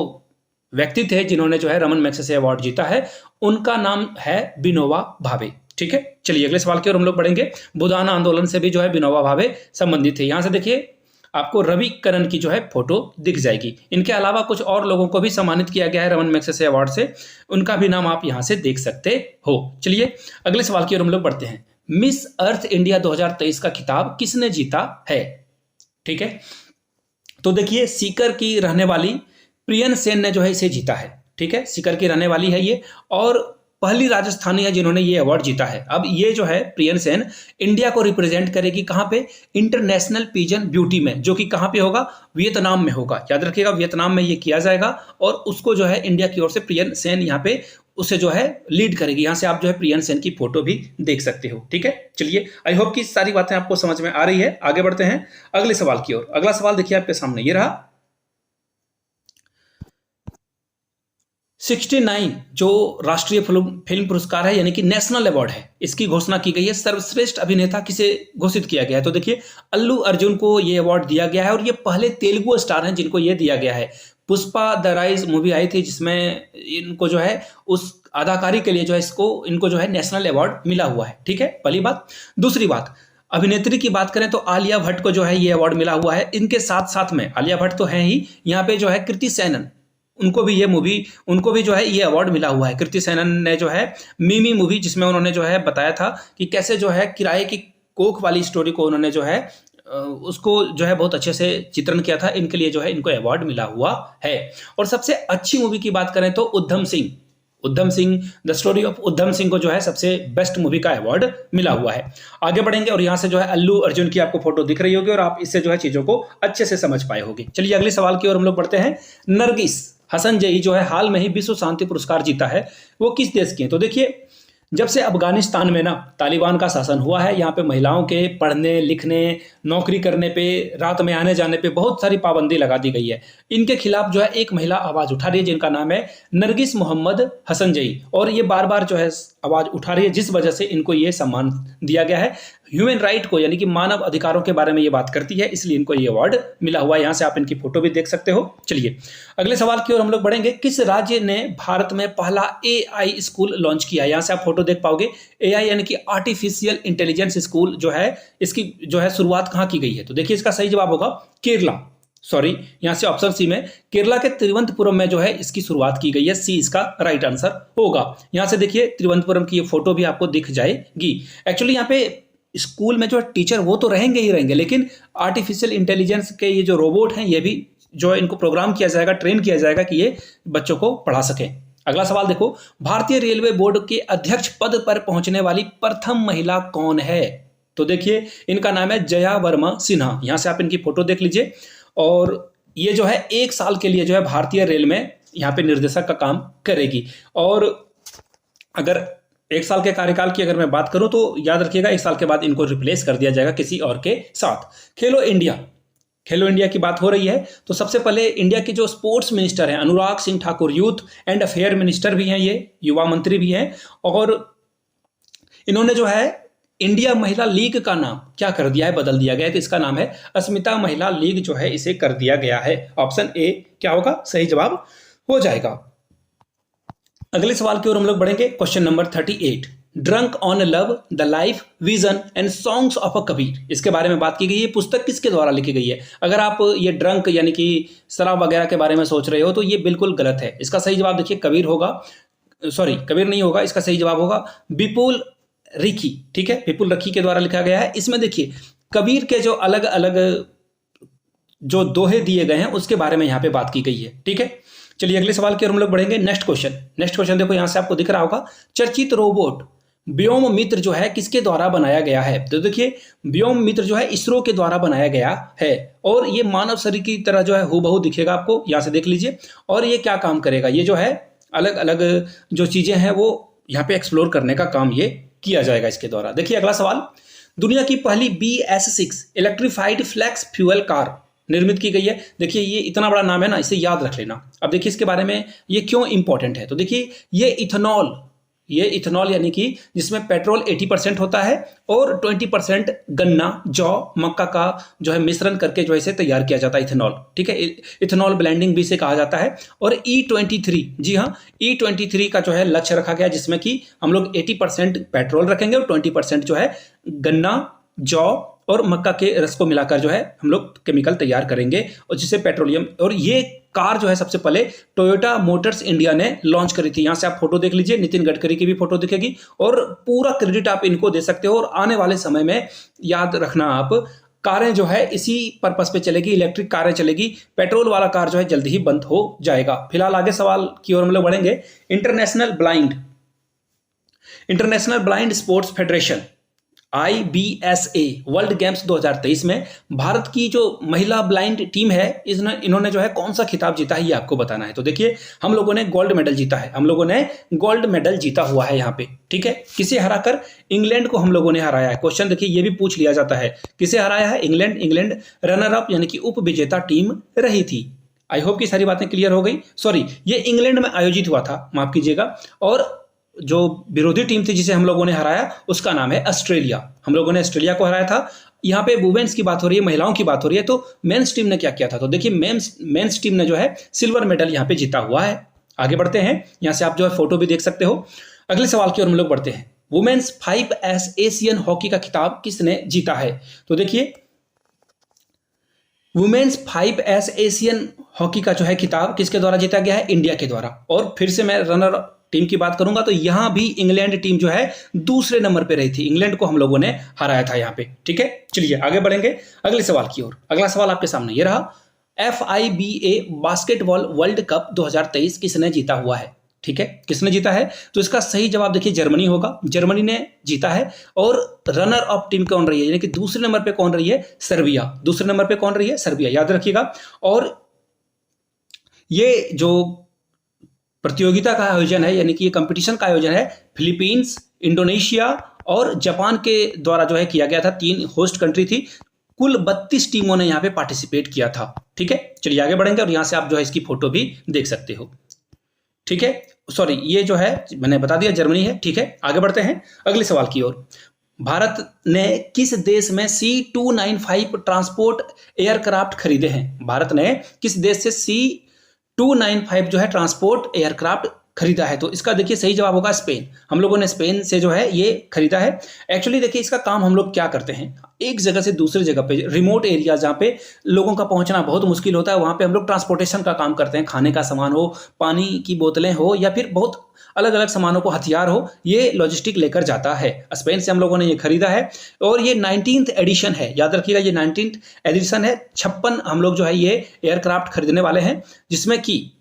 व्यक्ति थे जिन्होंने जो है रमन मैग्सेसे अवार्ड जीता है, उनका नाम है विनोबा भावे, ठीक है। चलिए अगले सवाल की ओर हम लोग बढ़ेंगे। बुदाना आंदोलन से भी जो है विनोबा भावे संबंधित थे। यहां से देखिए आपको रवि करण की जो है फोटो दिख जाएगी। इनके अलावा कुछ और लोगों को भी सम्मानित किया गया है रमन मैग्सेसे अवार्ड से, उनका भी नाम आप यहां से देख सकते हो। चलिए अगले सवाल की ओर हम लोग बढ़ते हैं। मिस अर्थ इंडिया 2023 का खिताब किसने जीता है? ठीक है, तो देखिए सीकर की रहने वाली प्रियन सेन ने जो है इसे जीता है, ठीक है। सीकर की रहने वाली है ये और पहली राजस्थानी है जिन्होंने ये अवार्ड जीता है। अब ये जो है प्रियन सेन इंडिया को रिप्रेजेंट करेगी कहाँ पे? इंटरनेशनल पिजन ब्यूटी में, जो कि कहाँ पे होगा? वियतनाम में होगा। याद रखिएगा वियतनाम में ये किया जाएगा और उसको जो है इंडिया की ओर से प्रियन सेन यहाँ पे उसे जो है लीड करेगी। यहाँ से आप जो है प्रियन सेन की फोटो भी देख सकते हो, ठीक है। चलिए आई होप कि सारी बातें आपको समझ में आ रही है। आगे बढ़ते हैं अगले सवाल की ओर। अगला सवाल देखिए आपके सामने ये रहा। 69 जो राष्ट्रीय फिल्म पुरस्कार है यानी कि नेशनल अवार्ड है, इसकी घोषणा की गई है। सर्वश्रेष्ठ अभिनेता किसे घोषित किया गया है? तो देखिए अल्लू अर्जुन को ये अवार्ड दिया गया है और ये पहले तेलुगु स्टार हैं जिनको ये दिया गया है। पुष्पा द राइज मूवी आई थी जिसमें इनको जो है उस अदाकारी के लिए जो है इनको जो है नेशनल अवार्ड मिला हुआ है, ठीक है। पहली बात। दूसरी बात, अभिनेत्री की बात करें तो आलिया भट्ट को जो है ये अवार्ड मिला हुआ है। इनके साथ साथ में आलिया भट्ट तो है ही, यहाँ पे जो है कृति सेनन, उनको भी जो है ये अवार्ड मिला हुआ है। कृति सेनन ने जो है मिमी मूवी, जिसमें उन्होंने जो है बताया था कि कैसे जो है किराए की कोख वाली स्टोरी को उन्होंने जो है उसको जो है बहुत अच्छे से चित्रण किया था। इनके लिए जो है इनको अवार्ड मिला हुआ है। और सबसे अच्छी मूवी की बात करें तो Udham Singh the story of Udham Singh को जो है सबसे बेस्ट मूवी का अवार्ड मिला हुआ है। आगे बढ़ेंगे और यहाँ से जो है अल्लू अर्जुन की आपको फोटो दिख रही होगी और आप इससे जो है चीजों को अच्छे से समझ पाए होंगे। चलिए अगले सवाल की ओर हम लोग बढ़ते हैं। नरगिस हसन जई जो है हाल में ही विश्व शांति पुरस्कार जीता है, वो किस देश की है? तो देखिए जब से अफगानिस्तान में ना तालिबान का शासन हुआ है, यहाँ पे महिलाओं के पढ़ने लिखने, नौकरी करने पे, रात में आने जाने पे बहुत सारी पाबंदी लगा दी गई है। इनके खिलाफ जो है एक महिला आवाज उठा रही है जिनका नाम है नरगिस मोहम्मद हसनजई, और ये बार बार जो है आवाज उठा रही है जिस वजह से इनको ये सम्मान दिया गया है। ह्यूमन राइट को यानी कि मानव अधिकारों के बारे में ये बात करती है, इसलिए इनको ये अवार्ड मिला हुआ है। यहाँ से आप इनकी फोटो भी देख सकते हो। चलिए अगले सवाल की ओर हम लोग बढ़ेंगे। किस राज्य ने भारत में पहला एआई स्कूल लॉन्च किया? यहाँ से आप फोटो देख पाओगे। एआई यानी कि आर्टिफिशियल इंटेलिजेंस स्कूल जो है, इसकी जो है शुरुआत कहाँ की गई है? तो देखिए इसका सही जवाब होगा केरला। सॉरी, यहां से ऑप्शन सी में केरला के तिरुवनंतपुरम में जो है इसकी शुरुआत की गई है। सी इसका राइट आंसर होगा। यहां से देखिए तिरुवनंतपुरम की ये फोटो भी आपको दिख जाएगी। एक्चुअली यहाँ पे स्कूल में जो टीचर वो तो रहेंगे ही रहेंगे, लेकिन आर्टिफिशियल इंटेलिजेंस के ये जो रोबोट हैं ये भी जो है इनको प्रोग्राम किया जाएगा, ट्रेन किया जाएगा कि ये बच्चों को पढ़ा सकें। अगला सवाल देखो, भारतीय रेलवे बोर्ड के अध्यक्ष पद पर पहुंचने वाली प्रथम महिला कौन है? तो देखिए इनका नाम है जया वर्मा सिन्हा। यहां से आप इनकी फोटो देख लीजिए, और ये जो है 1 साल के लिए जो है भारतीय रेल में यहाँ पे निर्देशक का काम करेगी। और अगर 1 साल के कार्यकाल की अगर मैं बात करूं तो याद रखिएगा 1 साल के बाद इनको रिप्लेस कर दिया जाएगा किसी और के साथ। खेलो इंडिया की बात हो रही है, तो सबसे पहले इंडिया के जो स्पोर्ट्स मिनिस्टर हैं Anurag Singh Thakur, youth and affair minister भी हैं, ये युवा मंत्री भी हैं, और इन्होंने जो है इंडिया महिला लीग का नाम क्या कर दिया है? बदल दिया गया है। तो इसका नाम है अस्मिता महिला लीग जो है इसे कर दिया गया है। ऑप्शन ए क्या होगा? सही जवाब हो जाएगा। अगले सवाल की ओर हम लोग बढ़ेंगे। Question number 38, drunk on love the life vision and songs of a Kabir, इसके बारे में बात की गई है। पुस्तक किसके द्वारा लिखी गई है? अगर आप ये ड्रंक यानी कि शराब वगैरह के बारे में सोच रहे हो तो ये बिल्कुल गलत है। इसका सही जवाब देखिए कबीर होगा। सॉरी, कबीर नहीं होगा। इसका सही जवाब होगा विपुल रिखी। ठीक है, विपुल रखी के द्वारा लिखा गया है। इसमें देखिए कबीर के जो अलग अलग जो दोहे दिए गए हैं उसके बारे में यहाँ पे बात की गई है। ठीक है, चलिए अगले सवाल की ओर हम लोग बढ़ेंगे। नेक्स्ट क्वेश्चन देखो, यहां से आपको दिख रहा होगा, चर्चित रोबोट व्योम मित्र जो है किसके द्वारा बनाया गया है? तो देखिए व्योम मित्र जो है इसरो के द्वारा बनाया गया है, और ये मानव शरीर की तरह जो है हूबहू दिखेगा आपको। यहां से देख लीजिए। और ये क्या काम करेगा? ये जो है अलग अलग जो चीजें हैं वो यहाँ पे एक्सप्लोर करने का काम ये किया जाएगा इसके द्वारा। देखिए अगला सवाल, दुनिया की पहली BS6 electrified flex fuel car निर्मित की गई है। देखिए ये इतना बड़ा नाम है ना, इसे याद रख लेना। अब देखिए इसके बारे में ये क्यों इंपॉर्टेंट है। तो देखिए ये इथेनॉल यानी कि जिसमें पेट्रोल 80% होता है और 20% गन्ना, जौ, मक्का का जो है मिश्रण करके जो है इसे तैयार किया जाता है इथेनॉल। ठीक है, इथेनॉल ब्लेंडिंग भी इसे कहा जाता है। और E23, जी हाँ, E23 का जो है लक्ष्य रखा गया जिसमें कि हम लोग 80% पेट्रोल रखेंगे और 20% जो है गन्ना, जौ और मक्का के रस को मिलाकर जो है हम लोग केमिकल तैयार करेंगे, और जिसे पेट्रोलियम। और ये कार जो है सबसे पहले टोयोटा मोटर्स इंडिया ने लॉन्च करी थी। यहां से आप फोटो देख लीजिए, नितिन गडकरी की भी फोटो दिखेगी, और पूरा क्रेडिट आप इनको दे सकते हो। और आने वाले समय में याद रखना आप, कारें जो है इसी पर्पस पे चलेगी, इलेक्ट्रिक कारें चलेगी, पेट्रोल वाला कार जो है जल्दी ही बंद हो जाएगा। फिलहाल आगे सवाल की ओर हम लोग बढ़ेंगे। International blind sports federation IBSA world games 2023 में भारत की जो महिला ब्लाइंड टीम है इन्होंने जो है कौन सा खिताब जीता है ये आपको बताना है। तो देखिए हम लोगों ने गोल्ड मेडल जीता है, हम लोगों ने गोल्ड मेडल जीता हुआ है यहाँ पे। ठीक है, किसे हराकर? इंग्लैंड को हम लोगों ने हराया है। क्वेश्चन देखिए ये भी पूछ लिया जाता है, किसे हराया है? इंग्लैंड रनर अप यानी कि उप विजेता टीम रही थी। आई होप की सारी बातें क्लियर हो गई। सॉरी, ये इंग्लैंड में आयोजित हुआ था, माफ कीजिएगा। और जो विरोधी टीम थी जिसे हम लोगों ने हराया उसका नाम है ऑस्ट्रेलिया। हम लोगों ने ऑस्ट्रेलिया को हराया था। यहाँ पे वुमेन्स की बात हो रही है, महिलाओं की बात हो रही है, तो मेंस टीम ने क्या किया था? तो देखिए मेंस टीम ने जो है सिल्वर मेडल यहाँ पे जीता हुआ है। आगे बढ़ते हैं, यहाँ से आप जो है फोटो भी देख सकते हो। अगले सवाल की ओर हम लोग बढ़ते हैं। वुमेन्स 5S एशियन हॉकी का खिताब किसने जीता है? तो देखिए वुमेन्स 5S एशियन हॉकी का जो है खिताब किसके द्वारा जीता गया है? इंडिया के द्वारा। और फिर से मैं रनर टीम की बात करूंगा तो यहां भी इंग्लैंड टीम जो है दूसरे नंबर पे रही थी। इंग्लैंड को हम लोगों ने हराया था यहाँ पे। ठीक है, चलिए आगे बढ़ेंगे अगले सवाल की ओर। अगला सवाल आपके सामने ये रहा, FIBA बास्केटबॉल वर्ल्ड कप 2023 किसने जीता हुआ है? ठीक है, किसने जीता है? तो इसका सही जवाब देखिए जर्मनी होगा। जर्मनी ने जीता है। और रनर अप टीम कौन रही है, यानी कि दूसरे नंबर पे कौन रही है? सर्बिया। दूसरे नंबर पे कौन रही है? सर्बिया, याद रखिएगा। और ये जो प्रतियोगिता का आयोजन है यानी कि ये कंपटीशन का आयोजन है फिलीपींस, इंडोनेशिया और जापान के द्वारा जो है किया गया था। 3 होस्ट कंट्री थी। कुल 32 टीमों ने यहाँ पे पार्टिसिपेट किया था। ठीक है, चलिए आगे बढ़ेंगे और यहाँ से आप जो है इसकी फोटो भी देख सकते हो। ठीक है, सॉरी ये जो है मैंने बता दिया जर्मनी है। ठीक है, आगे बढ़ते हैं अगले सवाल की ओर। भारत ने किस देश में C295 ट्रांसपोर्ट एयरक्राफ्ट खरीदे हैं? भारत ने किस देश से C295 जो है ट्रांसपोर्ट एयरक्राफ्ट खरीदा है? तो इसका देखिए सही जवाब होगा स्पेन। हम लोगों ने स्पेन से जो है ये खरीदा है। एक्चुअली देखिए इसका काम हम लोग क्या करते हैं, एक जगह से दूसरी जगह पे, रिमोट एरिया जहाँ पे लोगों का पहुंचना बहुत मुश्किल होता है, वहां पे हम लोग ट्रांसपोर्टेशन का काम करते हैं। खाने का सामान हो, पानी की बोतलें हो, या फिर बहुत अलग अलग सामानों को, हथियार हो, ये लॉजिस्टिक लेकर जाता है। स्पेन से हम लोगों ने ये खरीदा है और ये 19th एडिशन है, याद रखिएगा ये 19th एडिशन है। 56 हम लोग जो है ये एयरक्राफ्ट खरीदने वाले हैं, जिसमें कि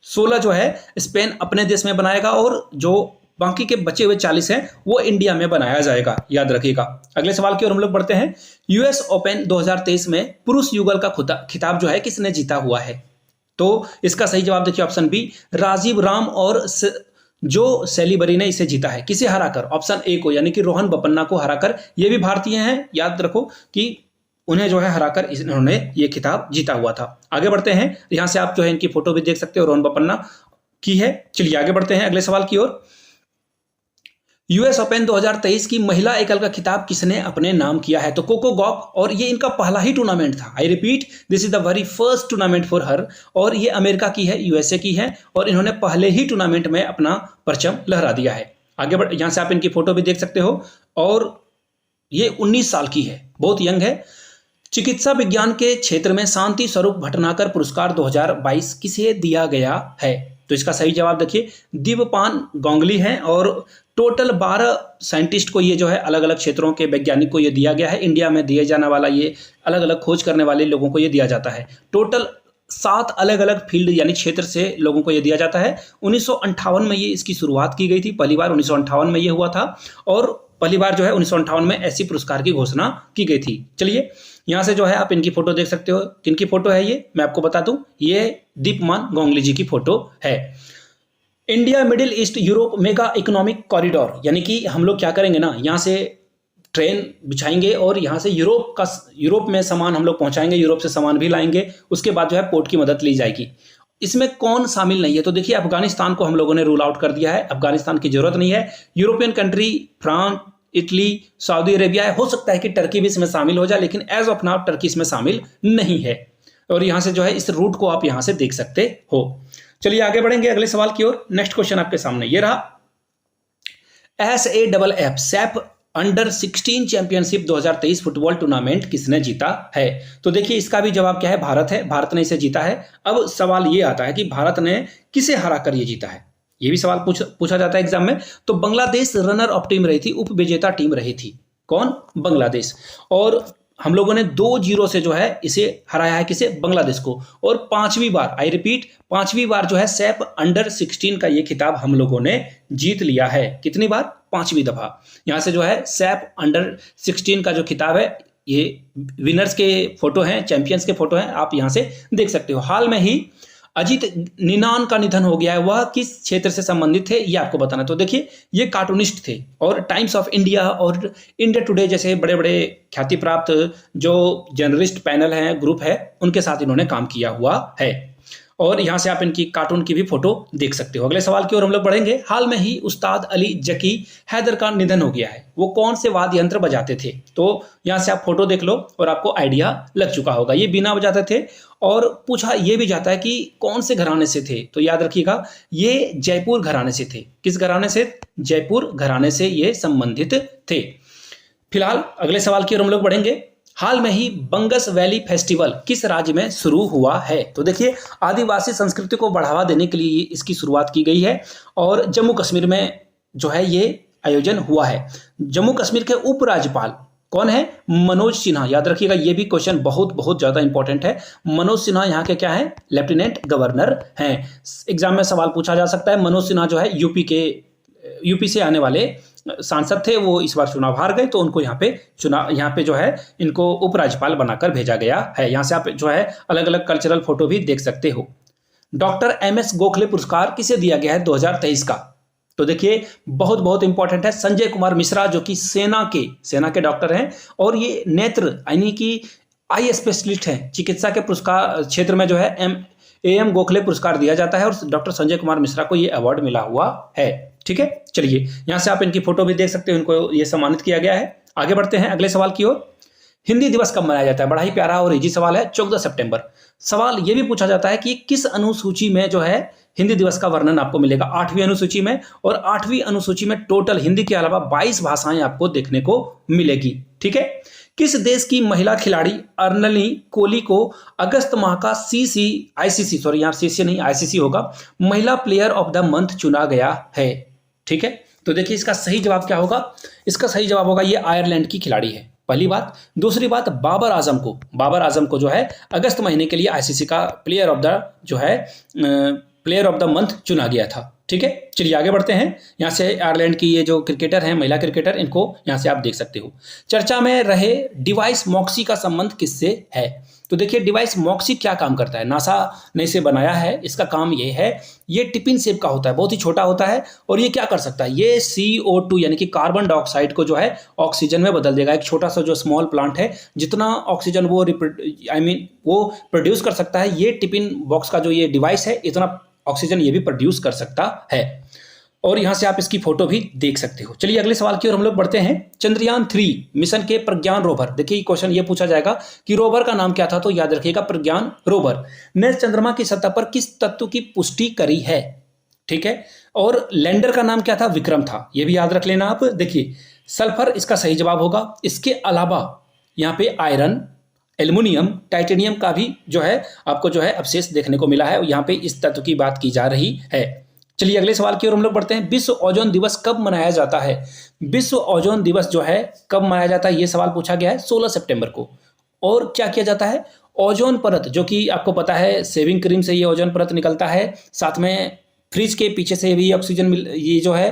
16 जो है स्पेन अपने देश में बनाएगा और जो बाकी के बचे हुए 40 हैं वो इंडिया में बनाया जाएगा, याद रखिएगा। अगले सवाल की ओर हम लोग बढ़ते हैं। यूएस ओपन 2023 में पुरुष युगल का खिताब जो है किसने जीता हुआ है? तो इसका सही जवाब देखिए ऑप्शन बी, राजीव राम और जो सेलिबरी ने इसे जीता है। किसे हराकर? ऑप्शन ए को, यानी कि रोहन बोपन्ना को हराकर। ये भी भारतीय हैं, याद रखो कि उन्हें जो है हराकर इन्होंने ये खिताब जीता हुआ था। आगे बढ़ते हैं, यहां से आप जो है इनकी फोटो भी देख सकते हो, रोहन बोपन्ना की है। चलिए आगे बढ़ते हैं अगले सवाल की ओर। यूएस ओपन 2023 की महिला एकल का खिताब किसने अपने नाम किया है? तो कोको गॉफ, और ये इनका पहला ही टूर्नामेंट था। I repeat, this is the very first tournament for her, और ये अमेरिका की है, यूएसए की है, और इन्होंने पहले ही टूर्नामेंट में अपना परचम लहरा दिया है। आगे बढ़, यहां से आप इनकी फोटो भी देख सकते हो, और ये 19 साल की है, बहुत यंग है। चिकित्सा विज्ञान के क्षेत्र में शांति स्वरूप भटनागर पुरस्कार 2022 किसे दिया गया है? तो इसका सही जवाब देखिए दिव्यपान गोंगली हैं, और टोटल 12 साइंटिस्ट को ये जो है अलग अलग क्षेत्रों के वैज्ञानिक को ये दिया गया है। इंडिया में दिए जाने वाला ये अलग अलग खोज करने वाले लोगों को ये दिया जाता है। टोटल 7 अलग अलग फील्ड यानी क्षेत्र से लोगों को ये दिया जाता है। 1958 में ये इसकी शुरुआत की गई थी, पहली बार 1958 में ये हुआ था, और पहली बार जो है 1958 में ऐसी पुरस्कार की घोषणा की गई थी। चलिए यहाँ से जो है आप इनकी फोटो देख सकते हो। किनकी फोटो है ये मैं आपको बता दूं, ये दीपमान गोंगली जी की फोटो है। India middle east Europe mega economic corridor, यानी कि हम लोग क्या करेंगे ना, यहाँ से ट्रेन बिछाएंगे और यहाँ से यूरोप में सामान हम लोग पहुंचाएंगे, यूरोप से सामान भी लाएंगे, उसके बाद जो है पोर्ट की मदद ली जाएगी। इसमें कौन शामिल नहीं है? तो देखिए अफगानिस्तान को हम लोगों ने रूल आउट कर दिया है, अफगानिस्तान की जरूरत नहीं है। European country France, Italy, Saudi Arabia है, हो सकता है कि टर्की भी इसमें शामिल हो जाए, लेकिन एज ऑफ नाउ टर्की इसमें शामिल नहीं है। और यहाँ से जो है इस रूट को आप यहाँ से देख सकते हो। चलिए आगे बढ़ेंगे अगले सवाल की ओर। नेक्स्ट क्वेश्चन आपके सामने ये रहा। SAFF Saif under 16 championship 2023 football tournament किसने जीता है? तो देखिए इसका भी जवाब क्या है, भारत है, भारत ने इसे जीता है। अब सवाल ये आता है कि भारत ने किसे हराकर ये जीता है, ये भी सवाल पूछा जाता है एग्जाम में। तो बांग्लादेश रनर ऑफ टीम रही थी, उप विजेता टीम रही थी। कौन? बांग्लादेश। और हम लोगों ने 2-0 से जो है इसे हराया है, किसे? बांग्लादेश को। और 5वीं बार, आई रिपीट 5वीं बार जो है सैफ अंडर 16 का ये खिताब हम लोगों ने जीत लिया है। कितनी बार? 5वीं दफा। यहां से जो है सैफ अंडर 16 का जो खिताब है, ये विनर्स के फोटो हैं, चैंपियंस के फोटो हैं, आप यहां से देख सकते हो। हाल में ही अजीत निनान का निधन हो गया है, वह किस क्षेत्र से संबंधित थे ये आपको बताना। तो देखिए ये कार्टूनिस्ट थे, और टाइम्स ऑफ इंडिया और इंडिया टुडे जैसे बड़े बड़े ख्याति प्राप्त जो जर्नलिस्ट पैनल हैं, ग्रुप है, उनके साथ इन्होंने काम किया हुआ है। और यहाँ से आप इनकी कार्टून की भी फोटो देख सकते हो। अगले सवाल की ओर हम लोग बढ़ेंगे। हाल में ही उस्ताद अली जकी हैदर का निधन हो गया है, वो कौन से वाद्य यंत्र बजाते थे? तो यहाँ से आप फोटो देख लो और आपको आइडिया लग चुका होगा। ये बीना बजाते थे, और पूछा ये भी जाता है कि कौन से घराने से थे, तो याद रखिएगा ये जयपुर घराने से थे। किस घराने से? जयपुर घराने से ये संबंधित थे। फिलहाल अगले सवाल की ओर हम लोग बढ़ेंगे। हाल में ही बंगस वैली फेस्टिवल किस राज्य में शुरू हुआ है? तो देखिए आदिवासी संस्कृति को बढ़ावा देने के लिए इसकी शुरुआत की गई है, और जम्मू कश्मीर में जो है ये आयोजन हुआ है। जम्मू कश्मीर के उपराज्यपाल कौन है? मनोज सिन्हा। याद रखिएगा ये भी क्वेश्चन बहुत बहुत ज्यादा इंपॉर्टेंट है। मनोज सिन्हा यहाँ के क्या है? लेफ्टिनेंट गवर्नर हैं। एग्जाम में सवाल पूछा जा सकता है। मनोज सिन्हा जो है यूपी से आने वाले सांसद थे, वो इस बार चुनाव हार गए, तो उनको यहाँ पे जो है इनको उपराज्यपाल बनाकर भेजा गया है। यहाँ से आप जो है अलग अलग कल्चरल फोटो भी देख सकते हो। डॉक्टर MS गोखले पुरस्कार किसे दिया गया है 2023 का? तो देखिए बहुत बहुत इंपॉर्टेंट है। संजय कुमार मिश्रा जो कि सेना के डॉक्टर हैं और ये नेत्र यानी कि आई स्पेशलिस्ट हैं। चिकित्सा के पुरस्कार क्षेत्र में जो है एम गोखले पुरस्कार दिया जाता है और डॉक्टर संजय कुमार मिश्रा को ये अवार्ड मिला हुआ है। ठीक है, चलिए यहां से आप इनकी फोटो भी देख सकते हो, इनको ये सम्मानित किया गया है। आगे बढ़ते हैं अगले सवाल की ओर। हिंदी दिवस कब मनाया जाता है? बड़ा ही प्यारा और इजी सवाल है, 14 सितंबर। सवाल ये भी पूछा जाता है कि किस अनुसूची में जो है हिंदी दिवस का वर्णन आपको मिलेगा? 8वीं अनुसूची में, और 8वीं अनुसूची में टोटल हिंदी के अलावा 22 भाषाएं आपको देखने को मिलेगी। ठीक है, किस देश की महिला खिलाड़ी अर्नली कोहली को अगस्त माह का आईसीसी सॉरी यहाँ सीसी नहीं आईसीसी होगा, महिला प्लेयर ऑफ द मंथ चुना गया है? ठीक है, तो देखिए इसका सही जवाब क्या होगा? इसका सही जवाब होगा ये आयरलैंड की खिलाड़ी है, पहली बात। दूसरी बात, बाबर आजम को जो है अगस्त महीने के लिए आईसीसी का प्लेयर ऑफ द मंथ चुना गया था। ठीक है, चलिए आगे बढ़ते हैं। यहाँ से आयरलैंड की ये जो क्रिकेटर हैं, महिला क्रिकेटर, इनको यहाँ से आप देख सकते हो। चर्चा में रहे डिवाइस मॉक्सी का संबंध किससे है? तो देखिए डिवाइस मॉक्सी क्या काम करता है? नासा ने इसे बनाया है। इसका काम ये है, ये टिपिन शेप का होता है, बहुत ही छोटा होता है और ये क्या कर सकता है? ये CO2 यानी कि कार्बन डाइऑक्साइड को जो है ऑक्सीजन में बदल देगा। एक छोटा सा जो स्मॉल प्लांट है, जितना ऑक्सीजन वो प्रोड्यूस कर सकता है, ये टिपिन बॉक्स का जो ये डिवाइस है इतना ऑक्सीजन ये भी प्रोड्यूस कर सकता है। और यहां से आप इसकी फोटो भी देख सकते हो। चलिए अगले सवाल की ओर हम लोग बढ़ते हैं। चंद्रयान 3 मिशन के प्रज्ञान रोवर, देखिए क्वेश्चन ये पूछा जाएगा कि रोवर का नाम क्या था, तो याद रखिएगा प्रज्ञान रोवर ने चंद्रमा की सतह पर किस तत्व की पुष्टि करी है? ठीक है, और लैंडर का नाम क्या था? विक्रम था, ये भी याद रख लेना आप। देखिए सल्फर इसका सही जवाब होगा। इसके अलावा यहाँ पे आयरन, एल्युमिनियम, टाइटेनियम का भी जो है आपको जो है अवशेष देखने को मिला है। यहाँ पे इस तत्व की बात की जा रही है। चलिए अगले सवाल की ओर हम लोग बढ़ते हैं। विश्व ओजोन दिवस कब मनाया जाता है? विश्व ओजोन दिवस जो है कब मनाया जाता है, ये सवाल पूछा गया है 16 सितंबर को। और क्या किया जाता है? ओजोन परत, जो कि आपको पता है सेविंग क्रीम से ये ओजोन परत निकलता है, साथ में फ्रिज के पीछे से भी ऑक्सीजन ये जो है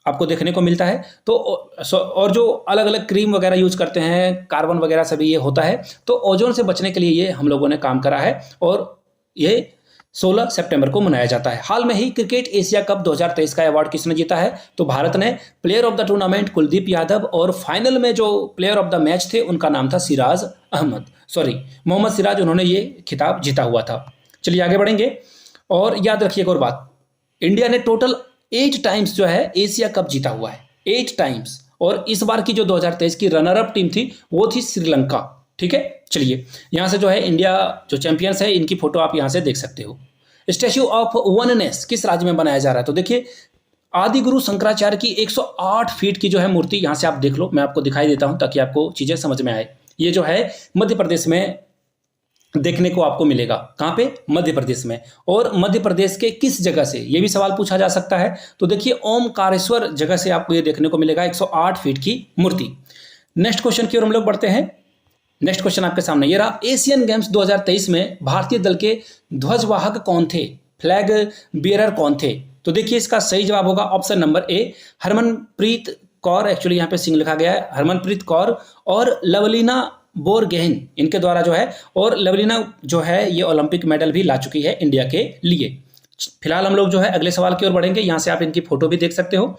आपको देखने को मिलता है। तो और जो अलग अलग क्रीम वगैरह यूज करते हैं, कार्बन वगैरह सभी ये होता है। तो ओजोन से बचने के लिए ये हम लोगों ने काम करा है और ये 16 सितंबर को मनाया जाता है। हाल में ही क्रिकेट एशिया कप 2023 का अवार्ड किसने जीता है? तो भारत ने। Player of the tournament Kuldeep Yadav, और फाइनल में जो प्लेयर ऑफ द मैच थे उनका नाम था मोहम्मद सिराज, उन्होंने ये खिताब जीता हुआ था। चलिए आगे बढ़ेंगे और याद रखिए एक और बात, इंडिया ने टोटल 8 टाइम्स जो है एशिया कप जीता हुआ है, 8 टाइम्स। और इस बार की जो 2023 की रनर अप टीम थी वो थी श्रीलंका। ठीक है, चलिए यहाँ से जो है इंडिया जो चैंपियंस है इनकी फोटो आप यहाँ से देख सकते हो। स्टैच्यू ऑफ वननेस किस राज्य में बनाया जा रहा है? तो देखिए आदि गुरु शंकराचार्य की 108 फीट की जो है मूर्ति, यहाँ से आप देख लो, मैं आपको दिखाई देता हूँ ताकि आपको चीजें समझ में आए। ये जो है मध्य प्रदेश में देखने को आपको मिलेगा। कहाँ पे? मध्य प्रदेश में। और मध्य प्रदेश के किस जगह से, ये भी सवाल पूछा जा सकता है। तो देखिए ओमकारेश्वर जगह से आपको ये देखने को मिलेगा 108 फीट की मूर्ति। नेक्स्ट क्वेश्चन की ओर हम लोग बढ़ते हैं। नेक्स्ट क्वेश्चन आपके सामने ये रहा। एशियन गेम्स 2023 में भारतीय दल के ध्वजवाहक कौन थे? फ्लैग बियरर कौन थे? तो देखिए इसका सही जवाब होगा option number A, Harmanpreet Kaur. Actually यहाँ पे सिंह लिखा गया है, हरमनप्रीत कौर और लवलीना बोरगोहेन, इनके द्वारा जो है। और लवलीना जो है ये ओलंपिक मेडल भी ला चुकी है इंडिया के लिए। फिलहाल हम लोग जो है अगले सवाल की ओर बढ़ेंगे। यहाँ से आप इनकी फोटो भी देख सकते हो।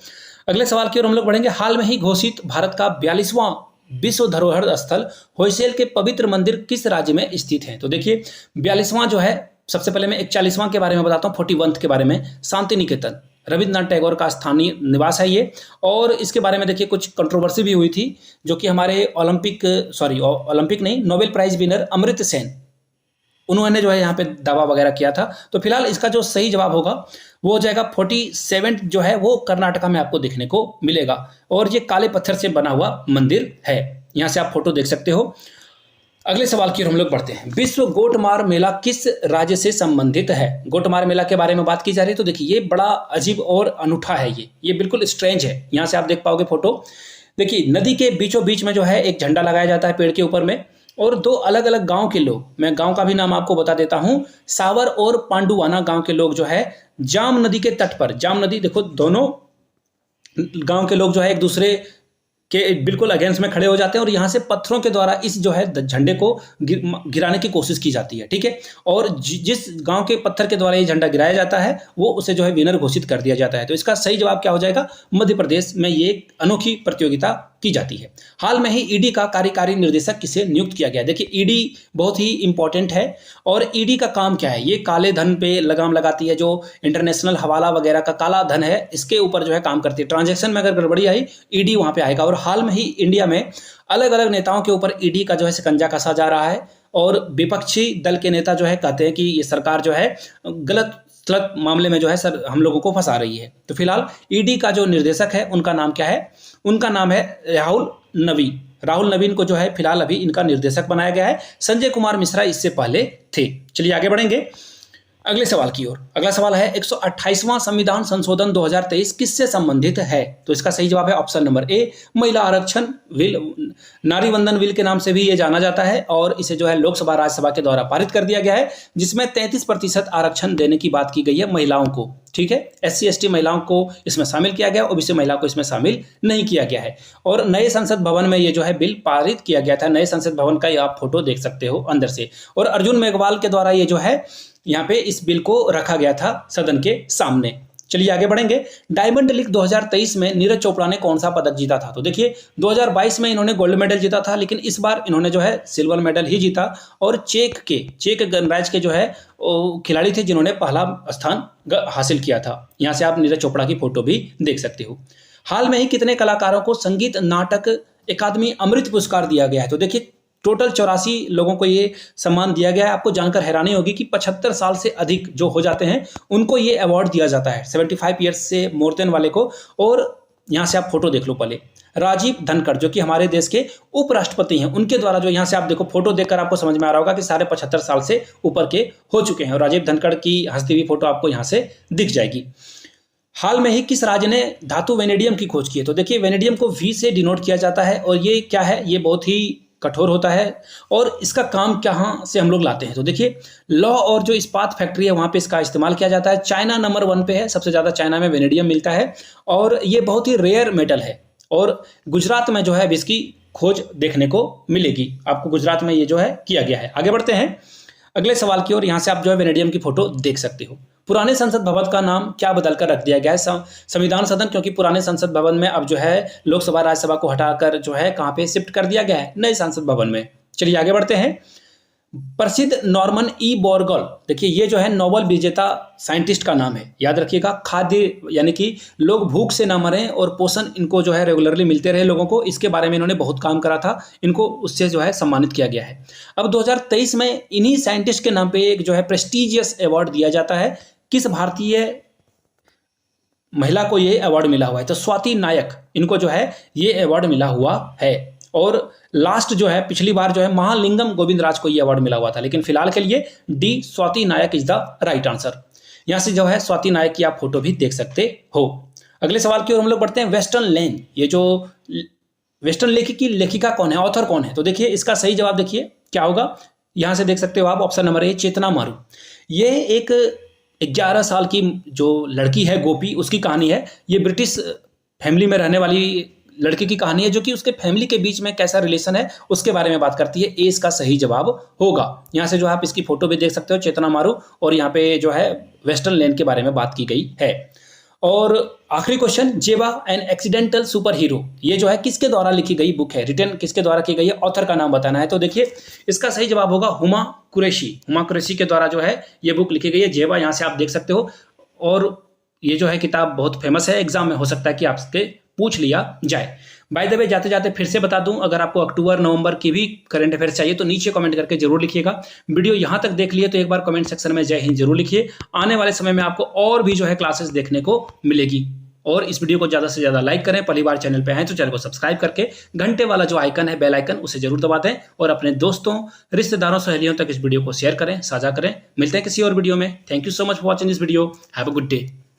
अगले सवाल की ओर हम लोग बढ़ेंगे। हाल में ही घोषित भारत का 42वां विश्व धरोहर स्थल होयसेल के पवित्र मंदिर किस राज्य में स्थित है? तो देखिए 42वां जो है, सबसे पहले मैं 41वां के बारे में बताता हूँ, 41th के बारे में। शांति निकेतन, रविन्द्रनाथ टैगोर का स्थानीय निवास है ये। और इसके बारे में देखिए कुछ कंट्रोवर्सी भी हुई थी, जो कि हमारे ओलंपिक नहीं, Nobel prize winner Amartya Sen, उन्होंने जो है यहाँ पे दावा वगैरह किया था। तो फिलहाल इसका जो सही जवाब होगा वो हो जाएगा 47 जो है वो कर्नाटका में आपको देखने को मिलेगा। और ये काले पत्थर से बना हुआ मंदिर है, यहाँ से आप फोटो देख सकते हो। अगले सवाल की ओर हम लोग बढ़ते हैं। विश्व गोटमार मेला किस राज्य से संबंधित है? गोटमार मेला के बारे में बात की जा रही है। तो देखिए ये बड़ा अजीब और अनूठा है, ये बिल्कुल स्ट्रेंज है। यहाँ से आप देख पाओगे फोटो। देखिए नदी के बीचों बीच में जो है एक झंडा लगाया जाता है पेड़ के ऊपर में, और 2 अलग अलग गांव के लोग, मैं गांव का भी नाम आपको बता देता हूं, सावर और पांडुवाना गांव के लोग जो है जाम नदी के तट पर, जाम नदी देखो, दोनों गांव के लोग जो है एक दूसरे के बिल्कुल अगेंस्ट में खड़े हो जाते हैं और यहाँ से पत्थरों के द्वारा इस जो है झंडे को गिराने की कोशिश की जाती है, ठीक है। और जिस गांव के पत्थर के द्वारा ये झंडा गिराया जाता है वो उसे जो है विनर घोषित कर दिया जाता है। तो इसका सही जवाब क्या हो जाएगा? मध्य प्रदेश में ये एक अनोखी प्रतियोगिता की जाती है। हाल में ही ईडी का कार्यकारी निर्देशक किसे नियुक्त किया गया? देखिए, ईडी बहुत ही इंपॉर्टेंट है और ईडी का काम क्या है? ये काले धन पे लगाम लगाती है, जो इंटरनेशनल हवाला वगैरह का काला धन है इसके ऊपर जो है काम करती है। ट्रांजैक्शन में अगर गड़बड़ी आई, ईडी वहां पे आएगा। और हाल में ही इंडिया में अलग अलग नेताओं के ऊपर ईडी का जो है शिकंजा कसा जा रहा है और विपक्षी दल के नेता जो है कहते हैं कि ये सरकार जो है गलत मामले में जो है सर हम लोगों को फंसा रही है। तो फिलहाल ईडी का जो निर्देशक है उनका नाम क्या है? उनका नाम है राहुल नवीन। राहुल नवीन को जो है फिलहाल अभी इनका निर्देशक बनाया गया है। संजय कुमार मिश्रा इससे पहले थे। चलिए आगे बढ़ेंगे अगले सवाल की ओर। अगला सवाल है 128वां संविधान संशोधन 2023 किससे संबंधित है? तो इसका सही जवाब है ऑप्शन नंबर ए, महिला आरक्षण बिल, नारी वंदन बिल के नाम से भी ये जाना जाता है और इसे जो है लोकसभा राज्यसभा के द्वारा पारित कर दिया गया है, जिसमें 33% आरक्षण देने की बात की गई है महिलाओं को, ठीक है। SC ST महिलाओं को इसमें शामिल किया गया, OBC महिला को इसमें शामिल नहीं किया गया है। और नए संसद भवन में ये जो है बिल पारित किया गया था। नए संसद भवन का ये आप फोटो देख सकते हो अंदर से। और अर्जुन मेघवाल के द्वारा ये जो है यहाँ पे इस बिल को रखा गया था सदन के सामने। चलिए आगे बढ़ेंगे। डायमंड लीग 2023 में नीरज चोपड़ा ने कौन सा पदक जीता था? तो देखिए 2022 में इन्होंने गोल्ड मेडल जीता था, लेकिन इस बार इन्होंने जो है सिल्वर मेडल ही जीता। और चेक गणराज्य के जो है खिलाड़ी थे जिन्होंने पहला स्थान हासिल किया था। यहाँ से आप नीरज चोपड़ा की फोटो भी देख सकते हो। हाल में ही कितने कलाकारों को संगीत नाटक अकादमी अमृत पुरस्कार दिया गया है? तो देखिए टोटल 84 लोगों को ये सम्मान दिया गया है। आपको जानकर हैरानी होगी कि 75 साल से अधिक जो हो जाते हैं उनको ये अवार्ड दिया जाता है, 75 ईयर्स से मोर देन वाले को। और यहाँ से आप फोटो देख लो पहले। राजीव धनखड़ जो कि हमारे देश के उपराष्ट्रपति हैं, उनके द्वारा जो यहाँ से आप देखो फोटो देखकर आपको समझ में आ रहा होगा कि सारे 75 साल से ऊपर के हो चुके हैं। और राजीव धनखड़ की हंसती हुई फोटो आपको यहाँ से दिख जाएगी। हाल में ही किस राज्य ने धातु वेनेडियम की खोज की है? तो देखिए वेनेडियम को V से डिनोट किया जाता है और ये क्या है? ये बहुत ही कठोर होता है और इसका काम कहाँ से हम लोग लाते हैं? तो देखिए लौ और जो इस्पात फैक्ट्री है वहाँ पे इसका इस्तेमाल किया जाता है। चाइना नंबर 1 पे है, सबसे ज़्यादा चाइना में वेनेडियम मिलता है और ये बहुत ही रेयर मेटल है। और गुजरात में जो है इसकी खोज देखने को मिलेगी। आपको गुजरात में ये जो है किया गया है। आगे बढ़ते हैं अगले सवाल की ओर। यहाँ से आप जो है वेनेडियम की फोटो देख सकते हो। पुराने संसद भवन का नाम क्या बदलकर रख दिया गया है? संविधान सदन, क्योंकि पुराने संसद भवन में अब जो है लोकसभा राज्यसभा को हटाकर जो है कहाँ पे शिफ्ट कर दिया गया है? नए संसद भवन में। चलिए आगे बढ़ते हैं। प्रसिद्ध नॉर्मन ई बोरगॉल, देखिए ये जो है नोबेल विजेता साइंटिस्ट का नाम है, याद रखिएगा। खाद्य यानी कि लोग भूख से ना मरें और पोषण इनको जो है रेगुलरली मिलते रहे लोगों को, इसके बारे में इन्होंने बहुत काम करा था। इनको उससे जो है सम्मानित किया गया है। अब 2023 में इन्हीं साइंटिस्ट के नाम पे एक जो है प्रेस्टिजियस अवार्ड दिया जाता है। किस भारतीय महिला को ये अवार्ड मिला हुआ है? तो स्वाति नायक, इनको जो है ये अवार्ड मिला हुआ है। और लास्ट जो है पिछली बार जो है महालिंगम गोविंदराज को ये अवार्ड मिला हुआ था, लेकिन फिलहाल के लिए D Swati Nayak is the right answer. यहां से जो है स्वाति नायक की आप फोटो भी देख सकते हो। अगले सवाल की ओर हम लोग बढ़ते हैं। वेस्टर्न लैंड, ये जो वेस्टर्न लेखी की लेखिका कौन है, ऑथर कौन है? तो देखिए इसका सही जवाब देखिए क्या होगा। यहां से देख सकते हो आप ऑप्शन नंबर ए, चेतना मारू। ये एक 11 साल की जो लड़की है गोपी, उसकी कहानी है। ये ब्रिटिश फैमिली में रहने वाली लड़की की कहानी है, जो कि उसके फैमिली के बीच में कैसा रिलेशन है उसके बारे में बात करती है। ए इसका सही जवाब होगा। यहाँ से जो आप इसकी फोटो भी देख सकते हो, चेतना मारू, और यहाँ पे जो है वेस्टर्न लैंड के बारे में बात की गई है। और आखिरी क्वेश्चन, जेवा एन एक्सीडेंटल सुपर हीरो, ये जो है किसके द्वारा लिखी गई बुक है? रिटर्न किसके द्वारा की गई है? ऑथर का नाम बताना है। तो देखिए इसका सही जवाब होगा हुमा कुरैशी। हुमा कुरैशी के द्वारा जो है ये बुक लिखी गई है, जेवा। यहाँ से आप देख सकते हो। और ये जो है किताब बहुत फेमस है, एग्जाम में हो सकता है कि आपसे पूछ लिया जाए। बाय द वे जाते जाते फिर से बता दूं, अगर आपको अक्टूबर नवंबर की भी करंट अफेयर्स चाहिए तो नीचे कमेंट करके जरूर लिखिएगा। वीडियो यहां तक देख लिए तो एक बार कमेंट सेक्शन में जय हिंद जरूर लिखिए। आने वाले समय में आपको और भी जो है क्लासेस देखने को मिलेगी। और इस वीडियो को ज़्यादा से ज़्यादा लाइक करें। पहली बार चैनल पे हैं तो चैनल को सब्सक्राइब करके घंटे वाला जो आइकन है, बेल आइकन, उसे जरूर दबा दें। और अपने दोस्तों, रिश्तेदारों, सहेलियों तक इस वीडियो को शेयर करें, साझा करें। मिलते हैं किसी और वीडियो में। Thank you so much for watching this video. Have a good day.